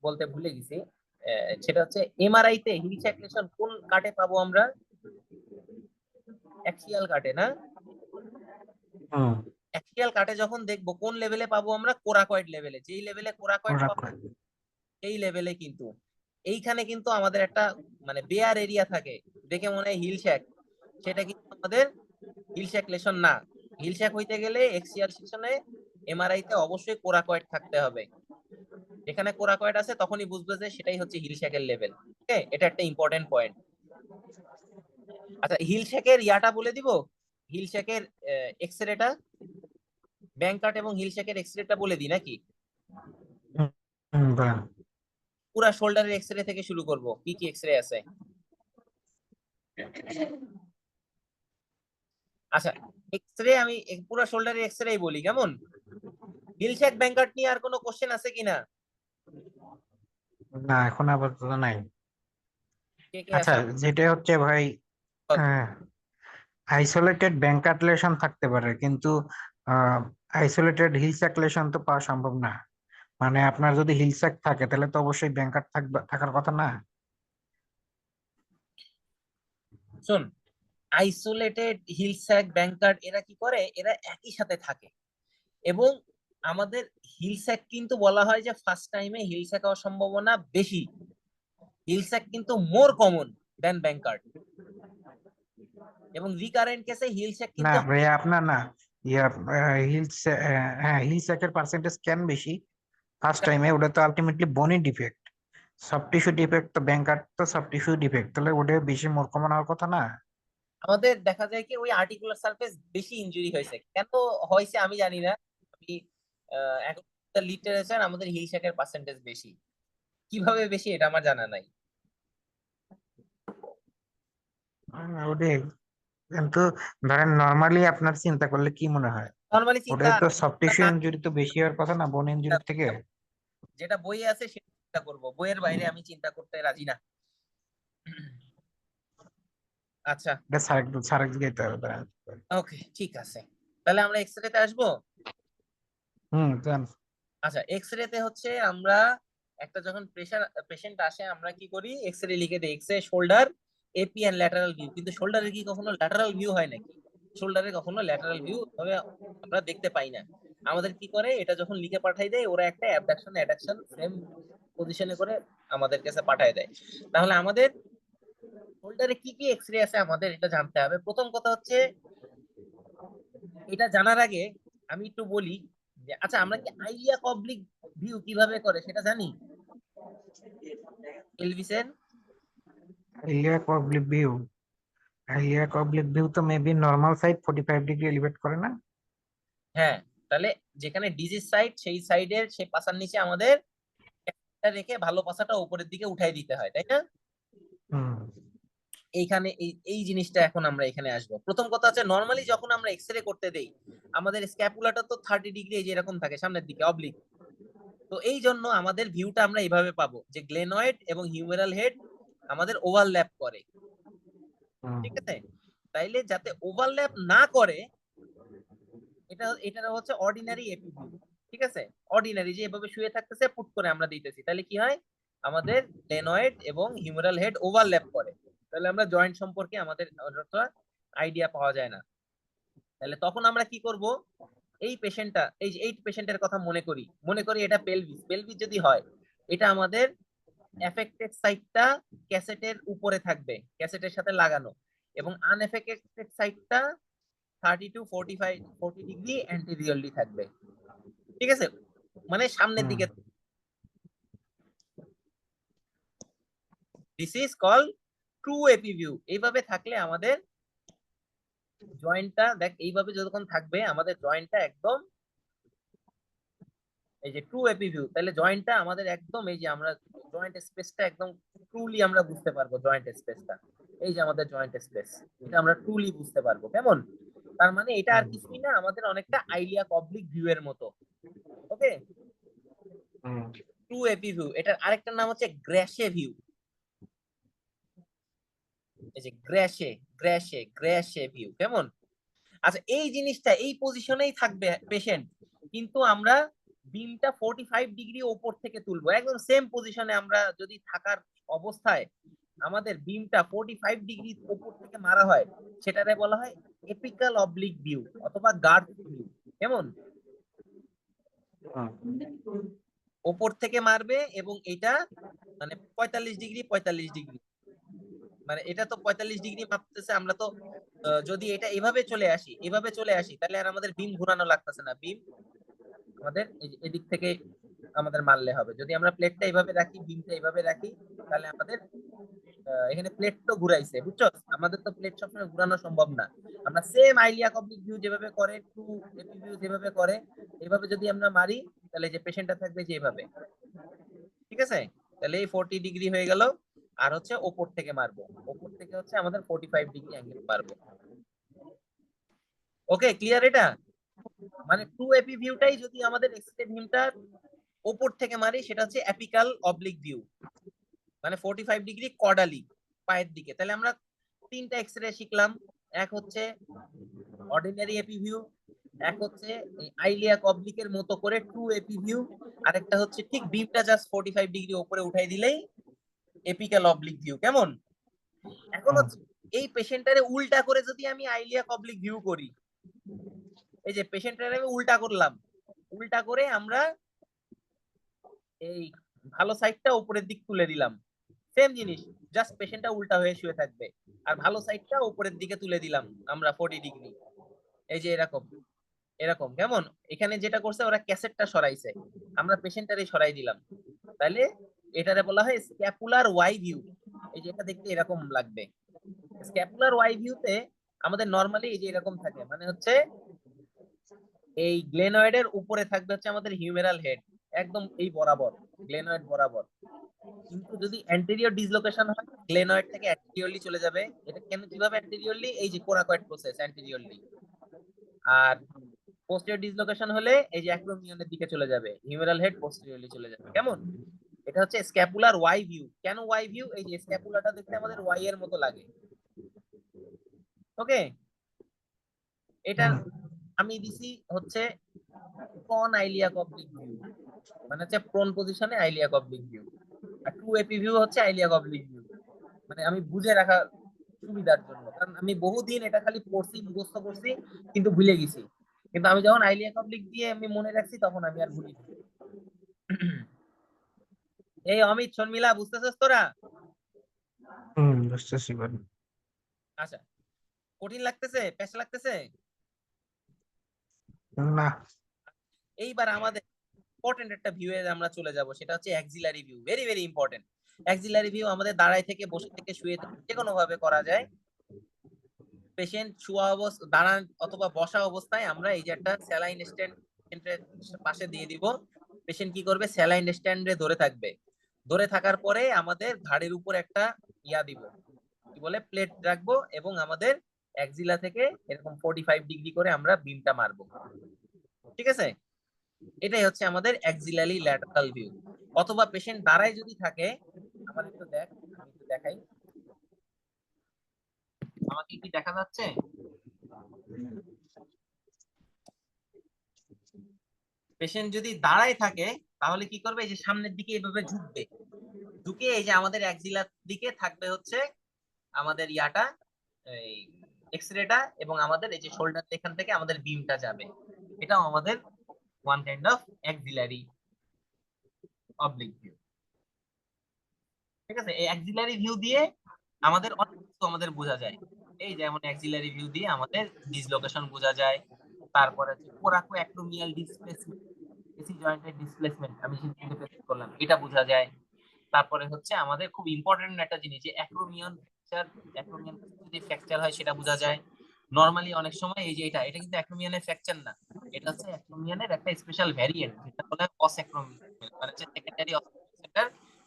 বলতে ভুলে গেছি, সেটা হচ্ছে এমআরআই তে হিল শ্যাক লেশন কোন কাটে পাবো আমরা, অ্যাক্সিয়াল কাটে না? হুম, অ্যাক্সিয়াল কাটে যখন দেখবো কোন লেভেলে পাবো আমরা, কোরাকয়েড লেভেলে, যেই লেভেলে কোরাকয়েড ওরা পাবো কয়? এই লেভেলে কিন্তু, এইখানে কিন্তু আমাদের একটা মানে বেয়ার এরিয়া থাকে, দেখে মনে হয় হিল শ্যাক, সেটা কিন্তু আমাদের হিল শ্যাক লেশন না। হিল শ্যাক হইতে গেলে এক্সিয়াল সেকশনে এমআরআই তে অবশ্যই কোরাকয়েড থাকতে হবে। যেখানে কোরাকয়েড আছে তখনই বুঝবে যে সেটাই হচ্ছে হিল শ্যাকের লেভেল। ওকে, এটা একটা ইম্পর্টেন্ট পয়েন্ট। আচ্ছা, হিল শ্যাকের ইয়াটা বলে দিব, হিল শ্যাকের এক্সরেটা, ব্যাংকাট এবং হিল শ্যাকের এক্সরেটা বলে দিই নাকি? বলেন। পুরা শোল্ডারের এক্সরে থেকে শুরু করব, কি কি এক্সরে আছে। আচ্ছা, এক্সরে আমি পুরা শোল্ডারের এক্সরেই বলি, কেমন? হিল শ্যাক ব্যাংকাট নিয়ে আর কোনো কোশ্চেন আছে কিনা? না, এখন আপাতত নাই। কে কে আচ্ছা, আছে? যেটা হচ্ছে ভাই, আইসোলেটেড ব্যাংকাটলেশন থাকতে পারে, কিন্তু আইসোলেটেড হিলস্যাকলেশন তো পাওয়া সম্ভব না। মানে আপনার যদি হিলস্যাক থাকে তাহলে তো অবশ্যই ব্যাংকাট থাকার কথা না। শুন, আইসোলেটেড হিল শ্যাক ব্যাংকাট এরা কি করে, এরা একই সাথে থাকে। এবং আমাদের হিল শ্যাক কিন্তু বলা হয় যে ফার্স্ট টাইমে হিল শ্যাক হওয়ার সম্ভাবনা বেশি। হিল শ্যাক কিন্তু মোর কমন দেন ব্যাংকাট, এবং রিকারেন্ট কেসে হিল শ্যাক না কিন্তু ভাই, আপনার না, ইয়া হিলস হ্যাঁ, হিলস্যাকের পার্সেন্টেজ কেন বেশি ফার্স্ট টাইমে? ওটা তো আলটিমেটলি বনি ডিফেক্ট, সফট টিস্যু ডিফেক্ট, তো ব্যাংকাট তো সফট টিস্যু ডিফেক্ট, তাহলে ওটা বেশি মোর কমন হওয়ার কথা না। আমাদের দেখা যায় কি ওই আর্টিকুলার সারফেস বেশি ইনজুরি হয়েছে, কেন হয়েছে আমি জানি না। আমি এখন লিটারেচার আমাদের হিল শ্যাকের পার্সেন্টেজ বেশি, কিভাবে বেশি এটা আমার জানা নাই। ওটাই, কিন্তু ধরেন নর্মালি আপনার চিন্তা করলে কি মনে হয়, নর্মালি ওটা চিন্তা তো সফট টিস্যু না, ইনজুরি তো বেশি হওয়ার কথা না বোন ইনজুরি থেকে? যেটা বইয়ে আছে সেটা চিন্তা করব, বইয়ের বাইরে আমি চিন্তা করতে রাজি না। আচ্ছা, এটা সারেক যেতে হবে ধরেন। ওকে, ঠিক আছে, তাহলে আমরা এক্সরে তে আসবো। জান। আচ্ছা, এক্সরে তে হচ্ছে আমরা একটা যখন পেশেন্ট আসে আমরা কি করি, এক্সরে লিখে দিই, X ray shoulder AP and lateral view. কিন্তু শোল্ডারে কি কখনো ল্যাটারাল ভিউ হয় নাকি? শোল্ডারে কখনো ল্যাটারাল ভিউ তবে আমরা দেখতে পাই না। আমাদের কি করে, এটা যখন লিখে পাঠাই দেয় ওরা একটা অ্যাবডাকশন অ্যাডাকশন ফ্রেম পজিশনে করে আমাদের কাছে পাঠায় দেয়। তাহলে আমাদের শোল্ডারে কি কি এক্সরে আছে আমাদের এটা জানতে হবে। প্রথম কথা হচ্ছে, এটা জানার আগে আমি একটু বলি যে আচ্ছা, আমরা কি আইলিয়াক অবলিক ভিউ কিভাবে করে সেটা জানি? এলভিসের, iliac oblique view, iliac oblique view তো maybe normal side 45 degree elevate করে না? হ্যাঁ, তাহলে যেখানে ডিজিজ সাইড সেই সাইডের সেই পাশার নিচে আমাদের একটা রেখে ভালো পাশাটা উপরের দিকে উঠাই দিতে হয়, তাই না? হুম এইখানে এই এই জিনিসটা এখন আমরা এখানে আসবো। প্রথম কথা হচ্ছে, নর্মালি যখন আমরা এক্সরে করতে দেই আমাদের স্ক্যাপুলাটা তো 30 ডিগ্রি এই যে এরকম থাকে সামনের দিকে অবলিক। তো এই জন্য আমাদের ভিউটা আমরা এইভাবে পাবো যে গ্লেনয়েড এবং হিউমেরাল হেড আমাদের ওভারল্যাপ করে, হুম ঠিক আছে? তাইলে যাতে ওভারল্যাপ না করে, এটা হচ্ছে অর্ডিনারি এপি ভিউ, ঠিক আছে? অর্ডিনারি যে এভাবে শুয়ে থাকতেছে পুট করে আমরা দিতেছি, তাহলে কি হয়, আমাদের গ্লেনয়েড এবং হিউমেরাল হেড ওভারল্যাপ করে। তাহলে আমরা জয়েন্ট সম্পর্কে আমাদের আইডিয়া পাওয়া যায় না। তাহলে তখন আমরা কি করব, এই পেশেন্টটা, এই যে এই পেশেন্টের কথা মনে করি এটা পেলভিস, পেলভিস যদি হয় এটা আমাদের এফেক্টেড সাইডটা ক্যাসেটের উপরে থাকবে, ক্যাসেটের সাথে লাগানো, এবং আনএফেক্টেড সাইডটা 30 to 40 ডিগ্রি অ্যান্টিরিয়রলি থাকবে, ঠিক আছে? মানে সামনের হুম দিকে। This is call true AP view. এইভাবে থাকলে আমাদের জয়েন্টটা দেখ, এইভাবে যখন থাকবে আমাদের জয়েন্টটা একদম, এই যে ট্রু এপি ভিউ, তাহলে জয়েন্টটা আমাদের একদম, এই যে আমরা জয়েন্ট স্পেসটা একদম ট্রুলি আমরা বুঝতে পারবো জয়েন্ট স্পেসটা। এই যে আমাদের জয়েন্ট স্পেস, এটা আমরা ট্রুলি বুঝতে পারবো, কেমন? তার মানে এটা আর কিছুই না, আমাদের অনেকটা আইলিয়াক অবলিক ভিউ এর মতো। ওকে, হুম ট্রু এপি ভিউ। এটার আরেকটা নাম হচ্ছে গ্র্যাশে ভিউ। এই যে গ্র্যাশে, গ্র্যাশে ভিউ, কেমন? আচ্ছা, এই জিনিসটা এই পজিশনেই থাকবে পেশেন্ট, কিন্তু আমরা বিমটা 45 ডিগ্রি ওপর থেকে তুলবো, একদম সেম পজিশনে আমরা যদি থাকার অবস্থায় আমাদের বিমটা 45 ডিগ্রি ওপর থেকে মারা হয়, সেটারে বলা হয় এপিক্যাল অবলিক ভিউ অথবা গার্ড ভিউ, কেমন? ওপর থেকে মারবে এবং এটা মানে 45 ডিগ্রি 45 ডিগ্রি মানে এটা তো 45 ডিগ্রি মাপতেছে, আমরা তো যদি এটা এভাবে চলে আসি তাহলে আর আমাদের বিম ঘোরানো লাগতেছে না, বিম আমাদের এদিক থেকে আমাদের মারলে হবে। যদি আমরা প্লেটটা এইভাবে রাখি, বিমটা এইভাবে রাখি, তাহলে আমাদের এখানে প্লেট তো ঘুরাইছে, বুঝছো? আমাদের তো প্লেট সবসময় ঘুরানো সম্ভব না। আমরা সেম আইলিয়া কবলিক ভিউ যেভাবে করে, টু এপি ভিউ যেভাবে করে, এইভাবে যদি আমরা মারি তাহলে যে পেশেন্টটা থাকবে যে এইভাবে, ঠিক আছে? তাহলে এই 40 ডিগ্রি হয়ে গেল। আর হচ্ছে ওপর থেকে মারবো, ওপর থেকে হচ্ছে আমাদের 45 ডিগ্রি অ্যাঙ্গেল মারবো। ওকে, ক্লিয়ার এটা? মানে টু এপি ভিউটাই যদি আমাদের এক্সরে ভিউটা ওপর থেকে মারি সেটা হচ্ছে অ্যাপিকাল অবলিক ভিউ, মানে 45 ডিগ্রি কর্ডালি পায়ের দিকে। তাহলে আমরা তিনটা এক্সরে শিখলাম, এক হচ্ছে অর্ডিনারি এপি ভিউ, এক হচ্ছে আইলিয়াক অবলিকের মতো করে টু এপি ভিউ, আরেকটা হচ্ছে ঠিক বিমটা জাস্ট 45 ডিগ্রি উপরে উঠাই দিলেই এপিক্যাল অবলিক ভিউ। কেমন? এখন হচ্ছে এই পেশেন্টারে উল্টা করে যদি আমি আইলিয়াক অবলিক ভিউ করি, এই যে পেশেন্টারে আমি উল্টা করলাম, উল্টা করে আমরা এই ভালো সাইডটা উপরের দিক তুলে দিলাম, সেম জিনিস, জাস্ট পেশেন্টটা উল্টা হয়ে শুয়ে থাকবে, আর ভালো সাইডটা উপরের দিকে তুলে দিলাম আমরা 40 ডিগ্রি। এই যে এরকম এরকম। কেমন? এখানে যেটা করছে ওরা ক্যাসেটটা সরাইছে, আমরা পেশেন্টারে সরাই দিলাম। তাহলে এটারে বলা হয় স্ক্যাপুলার ওয়াই ভিউ। এই যে এটা দেখতে এরকম লাগবে। স্ক্যাপুলার ওয়াই ভিউতে আমাদের নরমালি এই যে এরকম থাকে, মানে হচ্ছে এই গ্লেনয়েডের উপরে থাকবে হচ্ছে আমাদের হিউমেরাল হেড, একদম এই বরাবর, গ্লেনয়েড বরাবর। কিন্তু যদি অ্যান্টেরিয়র ডিসলোকেশন হয়, গ্লেনয়েড থেকে অ্যান্টেরিয়রলি চলে যাবে। এটা কেন, কিভাবে অ্যান্টেরিয়রলি? এই যে কোরাকয়েড প্রসেস, অ্যান্টেরিয়রলি। আর পোস্টেরিয়র ডিসলোকেশন হলে এই যে অ্যাক্রোমিয়নের দিকে চলে যাবে, হিউমেরাল হেড পোস্টেরিয়রলি চলে যাবে। কেমন? এটা হচ্ছে স্ক্যাপুলার ওয়াই ভিউ। কেন ওয়াই ভিউ? এই যে স্ক্যাপুলাটা দেখতে আমাদের ওয়াই এর মতো লাগে। ওকে, এটা আমি দিছি হচ্ছে প্রন আইলিয়াক অবলিক ভিউ, মানে হচ্ছে প্রন পজিশনে আইলিয়াক অবলিক ভিউ। আর টু এপি ভিউ হচ্ছে আইলিয়াক অবলিক ভিউ। মানে আমি বুঝে রাখা সুবিধার জন্য, কারণ আমি বহুদিন এটা খালি পড়ছি, মুখস্থ করছি, কিন্তু ভুলে গেছি। কিন্তু আমি যখন আইলিয়া পাবলিক দিয়ে আমি মনে রাখছি তখন আমি আর ভুলি না। এই অমিত শর্মিলা, বুঝতেছিস তোরা? বুঝতেছি বল। আচ্ছা, কঠিন লাগতেছে, পেশ লাগতেছে? না। এইবার আমাদের ইম্পর্টেন্ট একটা ভিউ এ আমরা চলে যাব, সেটা হচ্ছে axillary view. Very very important. Axillary view আমাদের দাঁড়ায় থেকে, বসে থেকে, শুয়ে থেকে যে কোনো ভাবে করা যায়। পেশেন্ট শোয়া অবস্থা, দাঁড়ান অথবা বসা অবস্থায় আমরা এই যে একটা স্যালাইন স্ট্যান্ড পাশে দিয়ে দিব। পেশেন্ট কি করবে? স্যালাইন স্ট্যান্ডে ধরে থাকবে। ধরে থাকার পরে আমাদের ঘাড়ের উপর একটা ইয়া দিব, কি বলে, প্লেট রাখবো, এবং আমাদের অ্যাক্সিলা থেকে এরকম 45 ডিগ্রি করে আমরা বিমটা মারবো। ঠিক আছে? এটাই হচ্ছে আমাদের অ্যাক্সিলারি ল্যাটারাল ভিউ। অথবা পেশেন্ট দাঁড়ায় যদি থাকে, আমার একটু দেখ, আমি একটু দেখাই, আমাকে কি দেখা যাচ্ছে? পেশেন্ট যদি দাঁড়ায় থাকে তাহলে কি করবে? এই যে সামনের দিকে এইভাবে ঝুঁকবে, ঝুঁকে এই যে আমাদের অ্যাক্সিলার দিকে থাকবে হচ্ছে আমাদের ইয়াটা, এই এক্সরেটা, এবং আমাদের এই যে শোল্ডার, এখান থেকে আমাদের বিমটা যাবে। এটাও আমাদের one kind of axillary oblique view. ঠিক আছে? এই অ্যাক্সিলারি ভিউ দিয়ে আমাদের অনেক কিছু আমাদের বোঝা যায়। এই যেমন অ্যাক্সিলারি ভিউ দিয়ে আমাদের ডিসলোকেশন বোঝা যায়, তারপরে হচ্ছে কোরাকো অ্যাক্রোমিয়াল ডিসপ্লেসমেন্ট, এসি জয়েন্টের ডিসপ্লেসমেন্ট আমি সেদিকে প্রেজেন্ট করলাম, এটা বোঝা যায়। তারপরে হচ্ছে আমাদের খুব ইম্পর্টেন্ট একটা জিনিস, যে অ্যাক্রোমিয়ন ফ্র্যাকচার, অ্যাক্রোমিয়ন যদি ফ্র্যাকচার হয় সেটা বোঝা যায়। নরমালি অনেক সময় এই যে এটা এটা কিন্তু অ্যাক্রোমিয়নের ফ্র্যাকচার না, এটা হচ্ছে অ্যাক্রোমিয়নের একটা স্পেশাল ভ্যারিয়েন্ট, যেটা বলা হয় কস অ্যাক্রোমিয়ন, মানে হচ্ছে সেকেন্ডারি সেন্টার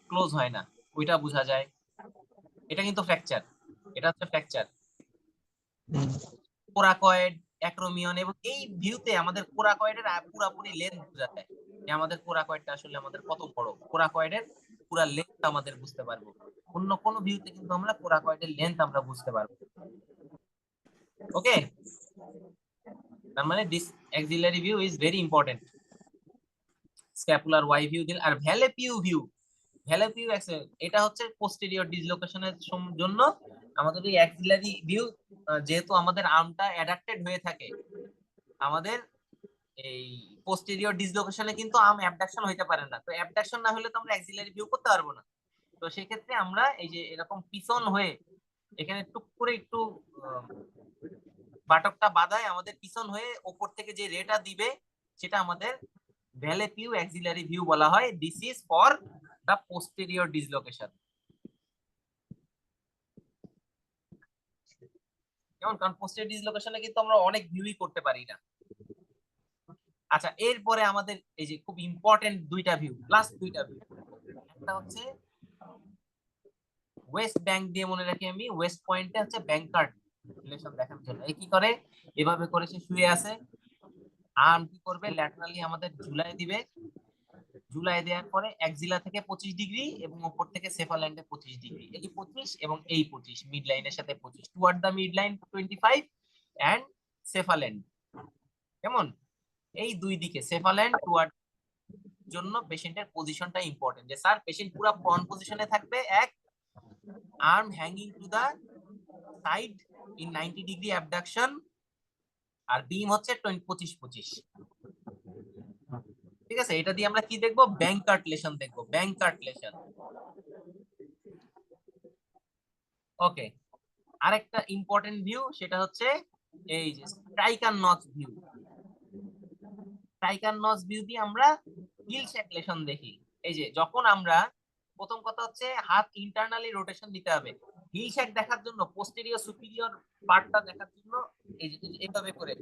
ক্লোজ হয় না, ওইটা বোঝা যায়। এটা কিন্তু ফ্র্যাকচার, এটা হচ্ছে ফ্র্যাকচার। কোরাকয়েড, অ্যাক্রোমিয়ন, এবং এই ভিউতে আমাদের কোরাকয়েডের পুরাপুরি লেন্থ বোঝা যায়, যে আমাদের কোরাকয়েডটা আসলে আমাদের কত বড়, কোরাকয়েডের পুরা লেন্থ আমাদের বুঝতে পারবো। অন্য কোনো ভিউতে কিন্তু আমরা কোরাকয়েডের লেন্থ আমরা বুঝতে পারবো। ওকে, তার মানে this axillary view is very important. Scapular Y view দিল। আর ভ্যালেপিউ ভিউ, ভ্যালেপিউ এটা হচ্ছে পোস্টেরিয়র ডিসলোকেশনের জন্য আমাদের এই অ্যাক্সিলারি ভিউ, যেহেতু আমাদের আর্মটা অ্যাডাক্টেড হয়ে থাকে, আমাদের এই পোস্টেরিয়র ডিসলোকেশনে কিন্তু আর্ম অ্যাবডাকশন হইতে পারে না। তো অ্যাবডাকশন না হলে তো আমরা অ্যাক্সিলারি ভিউ করতে পারবো না। তো সেক্ষেত্রে আমরা এই যে এরকম পিছন হয়ে এখানে টুক করে একটু বাটকটা বাঁধায় আমাদের পিছন হয়ে ওপর থেকে যে রেটা দিবে সেটা আমাদের ভ্যালে ভিউ অ্যাক্সিলারি ভিউ বলা হয়। This is for the posterior dislocation. যেমন কারণ পোস্টেরিয়র ডিসলোকেশনে কিন্তু আমরা অনেক ভিউই করতে পারি না। আচ্ছা, এরপরে আমাদের এই যে খুব ইম্পর্টেন্ট দুইটা ভিউ, লাস্ট দুইটা ভিউ, একটা হচ্ছে ওয়েস্ট ব্যাংক দিয়ে মনে রাখি আমি, ওয়েস্ট পয়েন্টে হচ্ছে ব্যাংকার রিলেশন দেখানোর জন্য এই কি করে, এভাবে করে সে শুয়ে আছে, আর্ম কি করবে ল্যাটারালি আমাদের ঝুলাই দিবে, ঝুলাই দেওয়ার পরে অ্যাক্সিলা থেকে 25 ডিগ্রি এবং উপর থেকে সেফাল্যান্ডে 25 ডিগ্রি, এই 25 এবং এই 25 মিড লাইনের সাথে 25 toward the mid line 25 and cephalad. কেমন, এই দুই দিকে সেফাল্যান্ড টুয়ার্ড জন্য পেশেন্টের পজিশনটা ইম্পর্টেন্ট, যে স্যার পেশেন্ট পুরো প্রন পজিশনে থাকবে, এক arm hanging to the side in 90 degree abduction, আর বিম হচ্ছে 25-25। ঠিক আছে, এটা দিয়ে আমরা কি দেখবো, ব্যাংক কাটলেশন দেখবো, ব্যাংক কাটলেশন। ওকে, আরেকটা ইম্পর্টেন্ট ভিউ সেটা হচ্ছে এই যে striker notch view. Striker notch view দিয়ে আমরা হিল স্যাকলেশন দেখি। এই যে যখন আমরা, প্রথম কথা হচ্ছে হাত ইন্টারনালি রোটেশন দিতে হবে হিল শ্যাক দেখার জন্য, পোস্টেরিয়র সুপিরিয়র পার্টটা দেখার জন্য এই যে এভাবে করে।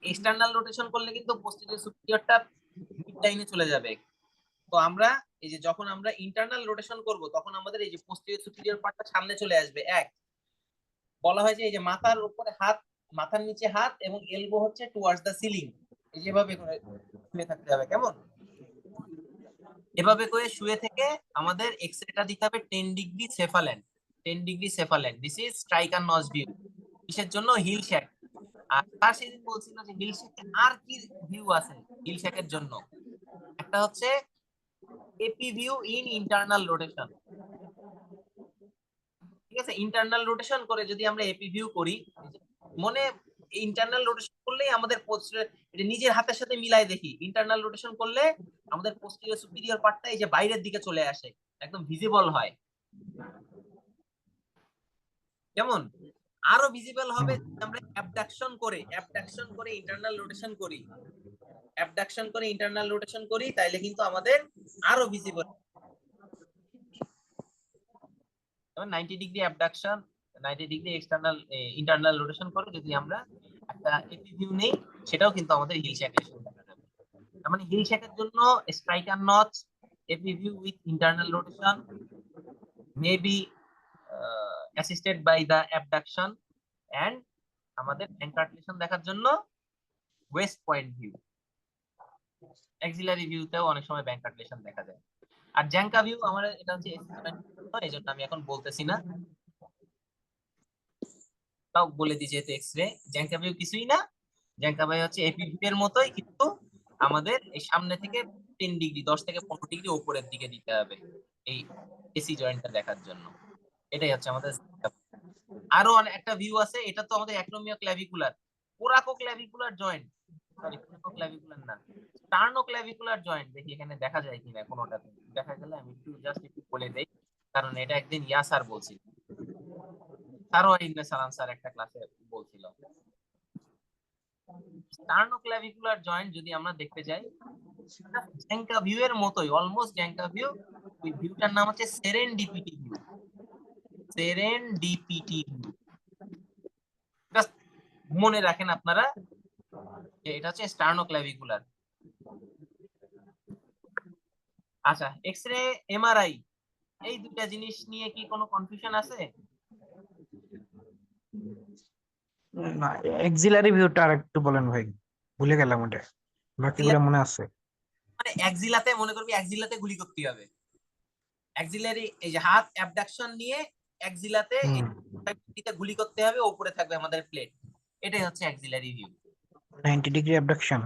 এক্সটার্নাল রোটেশন করলে কিন্তু পোস্টেরিয়র সুপিরিয়রটা মিড লাইনে চলে যাবে। তো আমরা এই যে যখন আমরা ইন্টারনাল রোটেশন করব তখন আমাদের এই যে পোস্টেরিয়র সুপিরিয়র পার্টটা সামনে চলে আসবে। এক, বলা হয় যে এই যে মাথার উপরে হাত, মাথার নিচে হাত এবং এলবো হচ্ছে টুয়ার্ডস দা সিলিং, এই যেভাবে করে শুয়ে থাকতে হবে। কেমন, এভাবে করে শুয়ে থেকে আমাদের এক্সরেটা দিতে হবে 10 degree cephalad, 10 degree cephalad. This is Stryker notch view. কিসের জন্য, হিল শ্যাক। আর তার সেদিন বলছিল যে হিল শ্যাকে আর কি ভিউ আছে হিল শ্যাকের জন্য, একটা হচ্ছে AP view in internal rotation. ঠিক আছে, ইন্টারনাল রোটেশন করে যদি আমরা এপি ভিউ করি, মনে ইন্টারনাল রোটেশন করলেই আমাদের এটা নিজের হাতের সাথে মিলাই দেখি, ইন্টারনাল রোটেশন করলে আমাদের পোস্টেরিয়র সুপিরিয়র পার্টটা এই যে বাইরের দিকে চলে আসে, একদম ভিজিবল হয়। যেমন আরো ভিজিবল হবে আমরা অ্যাবডাকশন করে ইন্টারনাল রোটেশন করি, অ্যাবডাকশন করে ইন্টারনাল রোটেশন করি, তাইলে কিন্তু আমাদের আরো visible. 90 degree abduction, 90 degree external internal rotation করে যদি আমরা একটা এপি ভিউ নেই, সেটাও কিন্তু আমাদের হিল শ্যাকের সাথে দেখা যাবে। তার মানে হিল শ্যাকের জন্য Stryker notch, AP view with internal rotation, maybe assisted by the abduction, and আমাদের এনকার্টেশন দেখার জন্য ওয়েস্ট পয়েন্ট ভিউ। অ্যাক্সিলারি ভিউতেও অনেক সময় ব্যাংক কাটলেশন দেখা যায়। আর জ্যাঙ্কা ভিউ আমার এটা হচ্ছে এই জন্য আমি এখন বলতেছি না, তাও বলে দিই যেহেতু এক্সরে। জ্যাঙ্কা ভিউ কিছুই না, জ্যাঙ্কা ভিউ হচ্ছে এপি ভিউ এর মতোই, কিন্তু আমাদের এই সামনে থেকে 10 ডিগ্রি 10 থেকে 15 ডিগ্রি উপরের দিকে দিতে হবে এই এসি জয়েন্টটা দেখার জন্য। এটাই হচ্ছে আমাদের। আরো অনেক একটা ভিউ আছে, এটা তো আমাদের acromioclavicular, coracoclavicular joint, sorry coracoclavicular না, স্টার্নো ক্ল্যাভিকুলার জয়েন্ট। দেখি এখানে দেখা যায় কিনা কোনোটাতে, দেখা গেলে আমি একটু জাস্ট একটু বলে দেই, কারণ এটা একদিন ইয়া স্যার বলছিল, সারোয়ার ইবনে সালাম স্যার একটা ক্লাসে বলছিল। স্টার্নো ক্ল্যাভিকুলার জয়েন্ট যদি আমরা দেখতে যাই, জ্যাঙ্কা ভিউ এর মতোই, অলমোস্ট জ্যাঙ্কা ভিউ। ওই ভিউটার নাম হচ্ছে serendipity view, serendipity view. Just মনে রাখেন আপনারা যে এটা হচ্ছে স্টার্নো ক্ল্যাভিকুলার। আচ্ছা, এক্সরে এমআরআই, এই দুটা জিনিস নিয়ে কি কোনো কনফিউশন আছে? না, অ্যাক্সিলারি ভিউটা আর একটু বলেন ভাই, ভুলে গেলাম ওটা, বাকিগুলো মনে আছে। মানে অ্যাক্সিলাতে মনে করবি অ্যাক্সিলাতে গুলি করতে হবে, অ্যাক্সিলারি এই যে হাত অ্যাবডাকশন নিয়ে অ্যাক্সিলাতে গুলি করতে হবে, উপরে থাকবে আমাদের প্লেট, এটাই হচ্ছে axillary view. 90 degree abduction,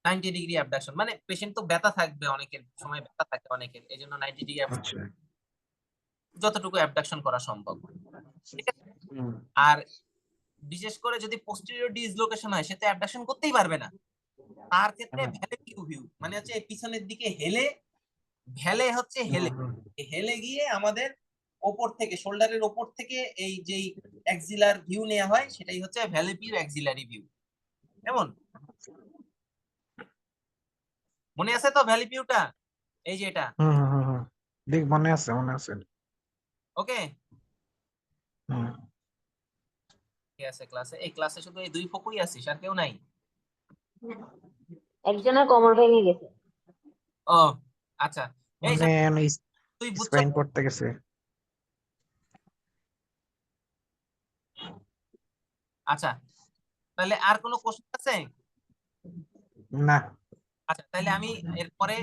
90 degree abduction মানে পেশেন্ট তো ব্যথা থাকবে, অনেকের সময় ব্যথা থাকে অনেকের, এই জন্য 90 ডিগ্রি আচ্ছা। যতটুকু অ্যাবডাকশন করা সম্ভব। ঠিক আছে, আর বিশেষ করে যদি পোস্টেরিয়র ডিসলোকেশন হয়, সে তো অ্যাবডাকশন করতেই পারবে না, তার ক্ষেত্রে ভ্যালে ভিউ মানে হচ্ছে পিছনের দিকে হেলে, ভ্যালে হচ্ছে হেলে, হেলে গিয়ে আমাদের ওপর থেকে, শোল্ডারের ওপর থেকে এই যেই অ্যাক্সিলার ভিউ নেওয়া হয় সেটাই হচ্ছে ভ্যালিপিউ অ্যাক্সিলারি ভিউ। কেমন মনে আছে তো ভ্যালিপিউটা? এই যে এটা। দেখ মনে আছে মনে আছে। ওকে, হুম। ঠিক আছে। ক্লাসে, এই ক্লাসে শুধু এই দুই ফকুই আছিস, আর কেউ নাই? একজনের কোমর ভেঙে গেছে। ও আচ্ছা, এই মানে তুই বুঝছ? স্পাইন পড়তে গেছে। আচ্ছা, তাহলে আর কোনো কোশ্চেন আছে? না। আচ্ছা, তাহলে আমি এরপরে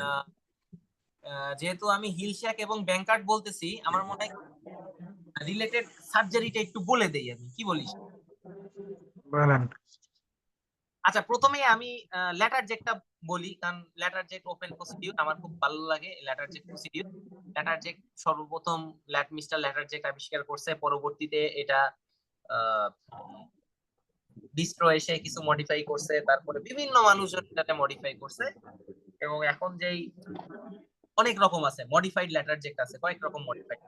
আহ, যেহেতু আমি হিল শ্যাক এবং ব্যাংকার্ট বলতেছি, আমার মনে হয় রিলেটেড সার্জারিটা একটু বলে দেই আমি, কি বলিস? বলেন। আচ্ছা, প্রথমে আমি ল্যাটার জেকটা বলি, কারণ ল্যাটার জেক ওপেন প্রসিডিউর আমার খুব ভালো লাগে। ল্যাটার জেক প্রসিডিউর, ল্যাটার জেক সর্বপ্রথম মিস্টার ল্যাটার জেক আবিষ্কার করছে। পরবর্তীতে এটা ডিস্ট্রো এসে কিছু মডিফাই করছে, তারপরে বিভিন্ন মানুষজন এটাকে মডিফাই করছে, এবং এখন যেই অনেক রকম আছে মডিফাইড ল্যাটার জেক আছে, কয়েক রকম মডিফাইড,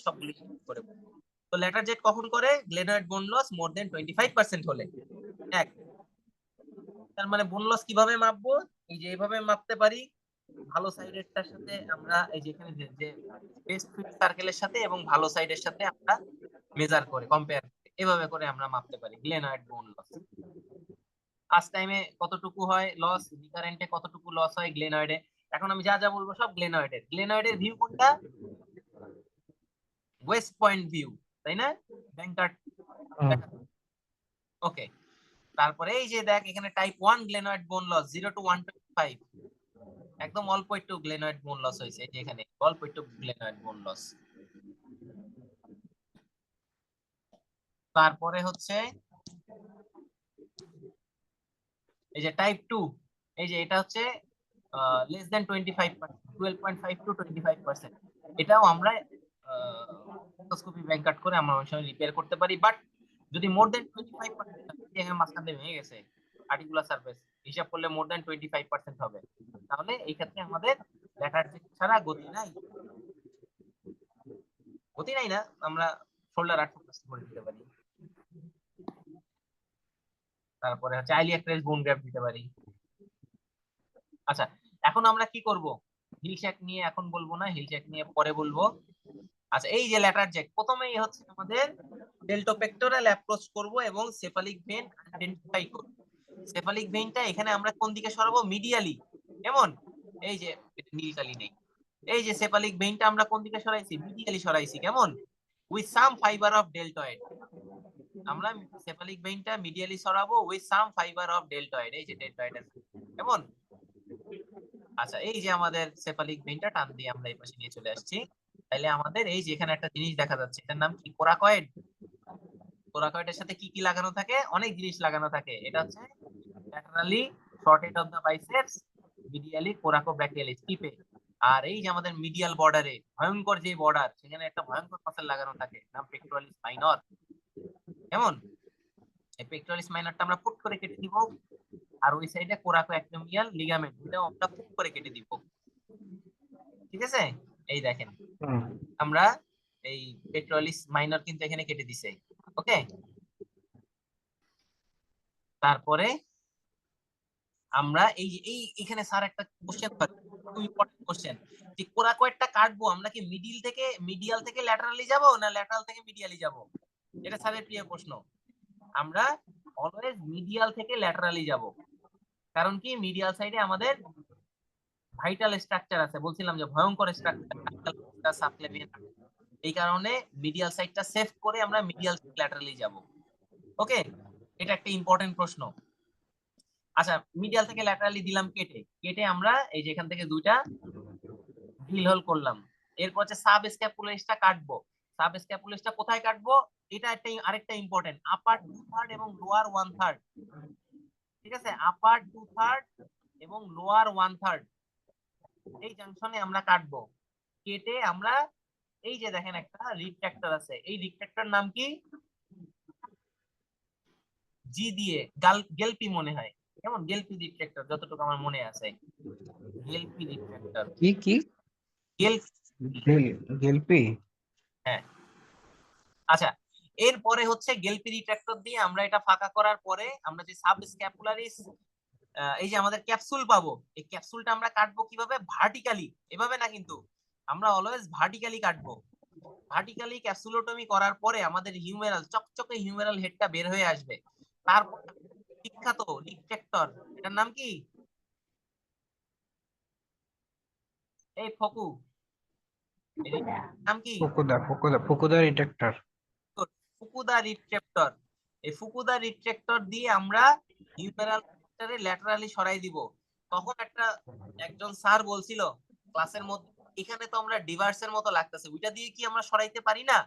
সবগুলি করে বলবো। তো ল্যাটার জেক কখন করে? গ্লেনয়েড বোন লস মোর দেন 25% হলে। এক, তার মানে বোন লস কিভাবে মাপবো? এই যে এইভাবে মাপতে পারি, ভালো সাইডেরটার সাথে আমরা এই যেখানে যে বেস্ট ফিট সার্কেলের সাথে এবং ভালো সাইডের সাথে আমরা মেজার করে কম্পেয়ার, এভাবে করে আমরা মাপতে পারি গ্লেনয়েড বোন লস। ফার্স্ট টাইমে কতটুকু হয় লস, রিকারেন্টে কতটুকু লস হয় গ্লেনয়েডে। এখন আমি যা যা বলবো সব গ্লেনয়েডের। গ্লেনয়েডের ভিউ কোনটা? ওয়েস্ট পয়েন্ট ভিউ, তাই না? ব্যাংকার্ট। ওকে, তারপরে এই যে দেখ এখানে টাইপ 1 গ্লেনয়েড বোন লস 0 to 125, একদম অল্প একটু গ্লেনয়েড বোন লস হয়েছে, এই যে এখানে অল্প একটু গ্লেনয়েড বোন লস। তারপরে হচ্ছে এই যে টাইপ 2, এই যে এটা হচ্ছে লেস দেন 25%, 12.5 to 25%। এটাও আমরা এন্ডোস্কোপি ব্যাংকাট করে আমরা অনেক সময় রিপেয়ার করতে পারি। বাট যদি মোর দেন 25%, এখানে মাঝখান দিয়ে ভেঙে গেছে আর্টিকুলার সারফেস, হিসাব করলে মোর দেন 25% হবে, তাহলে এই ক্ষেত্রে আমাদের ল্যাটার জেক ছাড়া গতি নাই। গতি নাই না, আমরা শোল্ডার আর্থ্রোপ্লাস্টি করে দিতে পারি। তারপরে হচ্ছে আইলিয়াক রেস বোন গ্যাপ দিতে পারি। আচ্ছা, এখন আমরা কি করব? হিল শ্যাক নিয়ে এখন বলবো না, হিল শ্যাক নিয়ে পরে বলবো। আচ্ছা, এই যে ল্যাটার জ্যাক, প্রথমেই হচ্ছে আমাদের ডেল্টোপেক্টোরাল অ্যাপ্রোচ করব এবং সেফালিক ভেন আইডেন্টিফাই করব। সেফালিক ভেনটা এখানে আমরা কোন দিকে সরাবো? মিডিয়ালি। কেমন? এই যে নীল কালি নেই, এই যে সেফালিক ভেনটা আমরা কোন দিকে সরাইছি? মিডিয়ালি সরাইছি। কেমন? With some fibre of deltoid. আমরা সেফালিক ভেনটা মিডিয়ালি সরাবো with some fibre of deltoid, এই যে ডেল্টয়েড আছে। কেমন? আচ্ছা, এই যে আমাদের সেফালিক ভেনটা টান দিয়ে আমরা এই পাশে নিয়ে চলে আসছি। তাহলে আমাদের এই যে এখানে একটা জিনিস দেখা যাচ্ছে, এটার নাম কি? কোরাকয়েড। কোরাকয়েডের সাথে কি কি লাগানো থাকে? অনেক জিনিস লাগানো থাকে। এটা হচ্ছে laterally short end of the biceps, medially coracobrachialis স্টিপে। আর এই যে আমাদের মিডিয়াল বর্ডারে ভয়ঙ্কর যে বর্ডার, সেখানে একটা ভয়ঙ্কর মাসল লাগানো থাকে, নাম পেক্টোরালিস মাইনর। কেমন? এই পেক্টোরালিস মাইনরটা আমরা ফুট করে কেটে দিব, আর ওই সাইডে কোরাকোঅ্যাক্টোমিয়াল লিগামেন্ট, এটাও আমরা ফুট করে কেটে দিব। ঠিক আছে? এই দেখেন আমরা এই পেক্টোরালিস মাইনর কিন্তু এখানে কেটে দিছে। ওকে, তারপরে আমরা এই যে এখানে স্যার একটা কোশ্চেন, খুব ইম্পর্টেন্ট কোশ্চেন, যে কোরাকয়েডটা কাটবো আমরা কি মিডিয়াল থেকে ল্যাটারালি যাব না ল্যাটারাল থেকে মিডিয়ালি যাব? এটা স্যারের প্রিয় প্রশ্ন। আমরা অলওয়েজ মিডিয়াল থেকে ল্যাটারালি যাব। কারণ কি? মিডিয়াল সাইডে আমাদের ভাইটাল স্ট্রাকচার আছে, বলছিলাম যে ভয়ঙ্কর স্ট্রাকচার সাবক্লেভিয়ান। এই কারণে মিডিয়াল সাইডটা সেভ করে আমরা মিডিয়াল থেকে ল্যাটারালি যাব। ওকে, এটা একটা ইম্পর্টেন্ট প্রশ্ন। আচ্ছা, মিডিয়াল থেকে ল্যাটারালি দিলাম কেটে আমরা এই যে এখান থেকে দুইটা ড্রিল হোল করলাম। এরপর হচ্ছে সাব স্ক্যাপুলারিসটা কাটবো। সাব স্ক্যাপুলারিসটা কোথায় কাটবো? এটা আরেকটা ইম্পর্টেন্ট, আপার 2/3 এবং লোয়ার 1/3। ঠিক আছে, আপার 2/3 এবং লোয়ার 1/3 এই জাংশনে আমরা কাটবো। কেটে আমরা এই যে দেখেন একটা রিট্রাক্টর আছে, এই রিট্রাক্টর নাম কি? জি দিয়ে গেলপি মনে হয়। কেমন? গেলপি রিট্রাক্টর, যতটুকু আমার মনে আছে। গেলপি রিট্রাক্টর, কি গেলপি। হ্যাঁ। আচ্ছা, এরপরে হচ্ছে গেলপি রিট্রাক্টর দিয়ে আমরা এটা ফাঁকা করার পরে আমরা যে সাবস্ক্যাপুলারিস এই যে আমাদের ক্যাপসুল পাবো, এই ক্যাপসুলটা আমরা কাটবো কিভাবে? ভার্টিক্যালি, এভাবে না কিন্তু, আমরা অলওয়েজ ভার্টিক্যালি কাটবো। ভার্টিক্যালি ক্যাপসুলোটমি করার পরে আমাদের হিউমেরাল, চকচকে হিউমেরাল হেডটা বের হয়ে আসবে। তারপর বিখ্যাত রিট্রাক্টর, এটার নাম কি? এই ফকু, এর নাম কি? ফুকুদা ডিটেক্টর। ফুকুদা রিট্রাক্টর। এই ফুকুদা রিট্রাক্টর দিয়ে আমরা হিউমেরাল হেডটারে ল্যাটারালি সরাই দিব। তখন একজন স্যার বলছিল ক্লাসের মধ্যে, এখানে তো আমরা ডিভার্সের মতো লাগতেছে, ওইটা দিয়ে কি আমরা সরাইতে পারি না?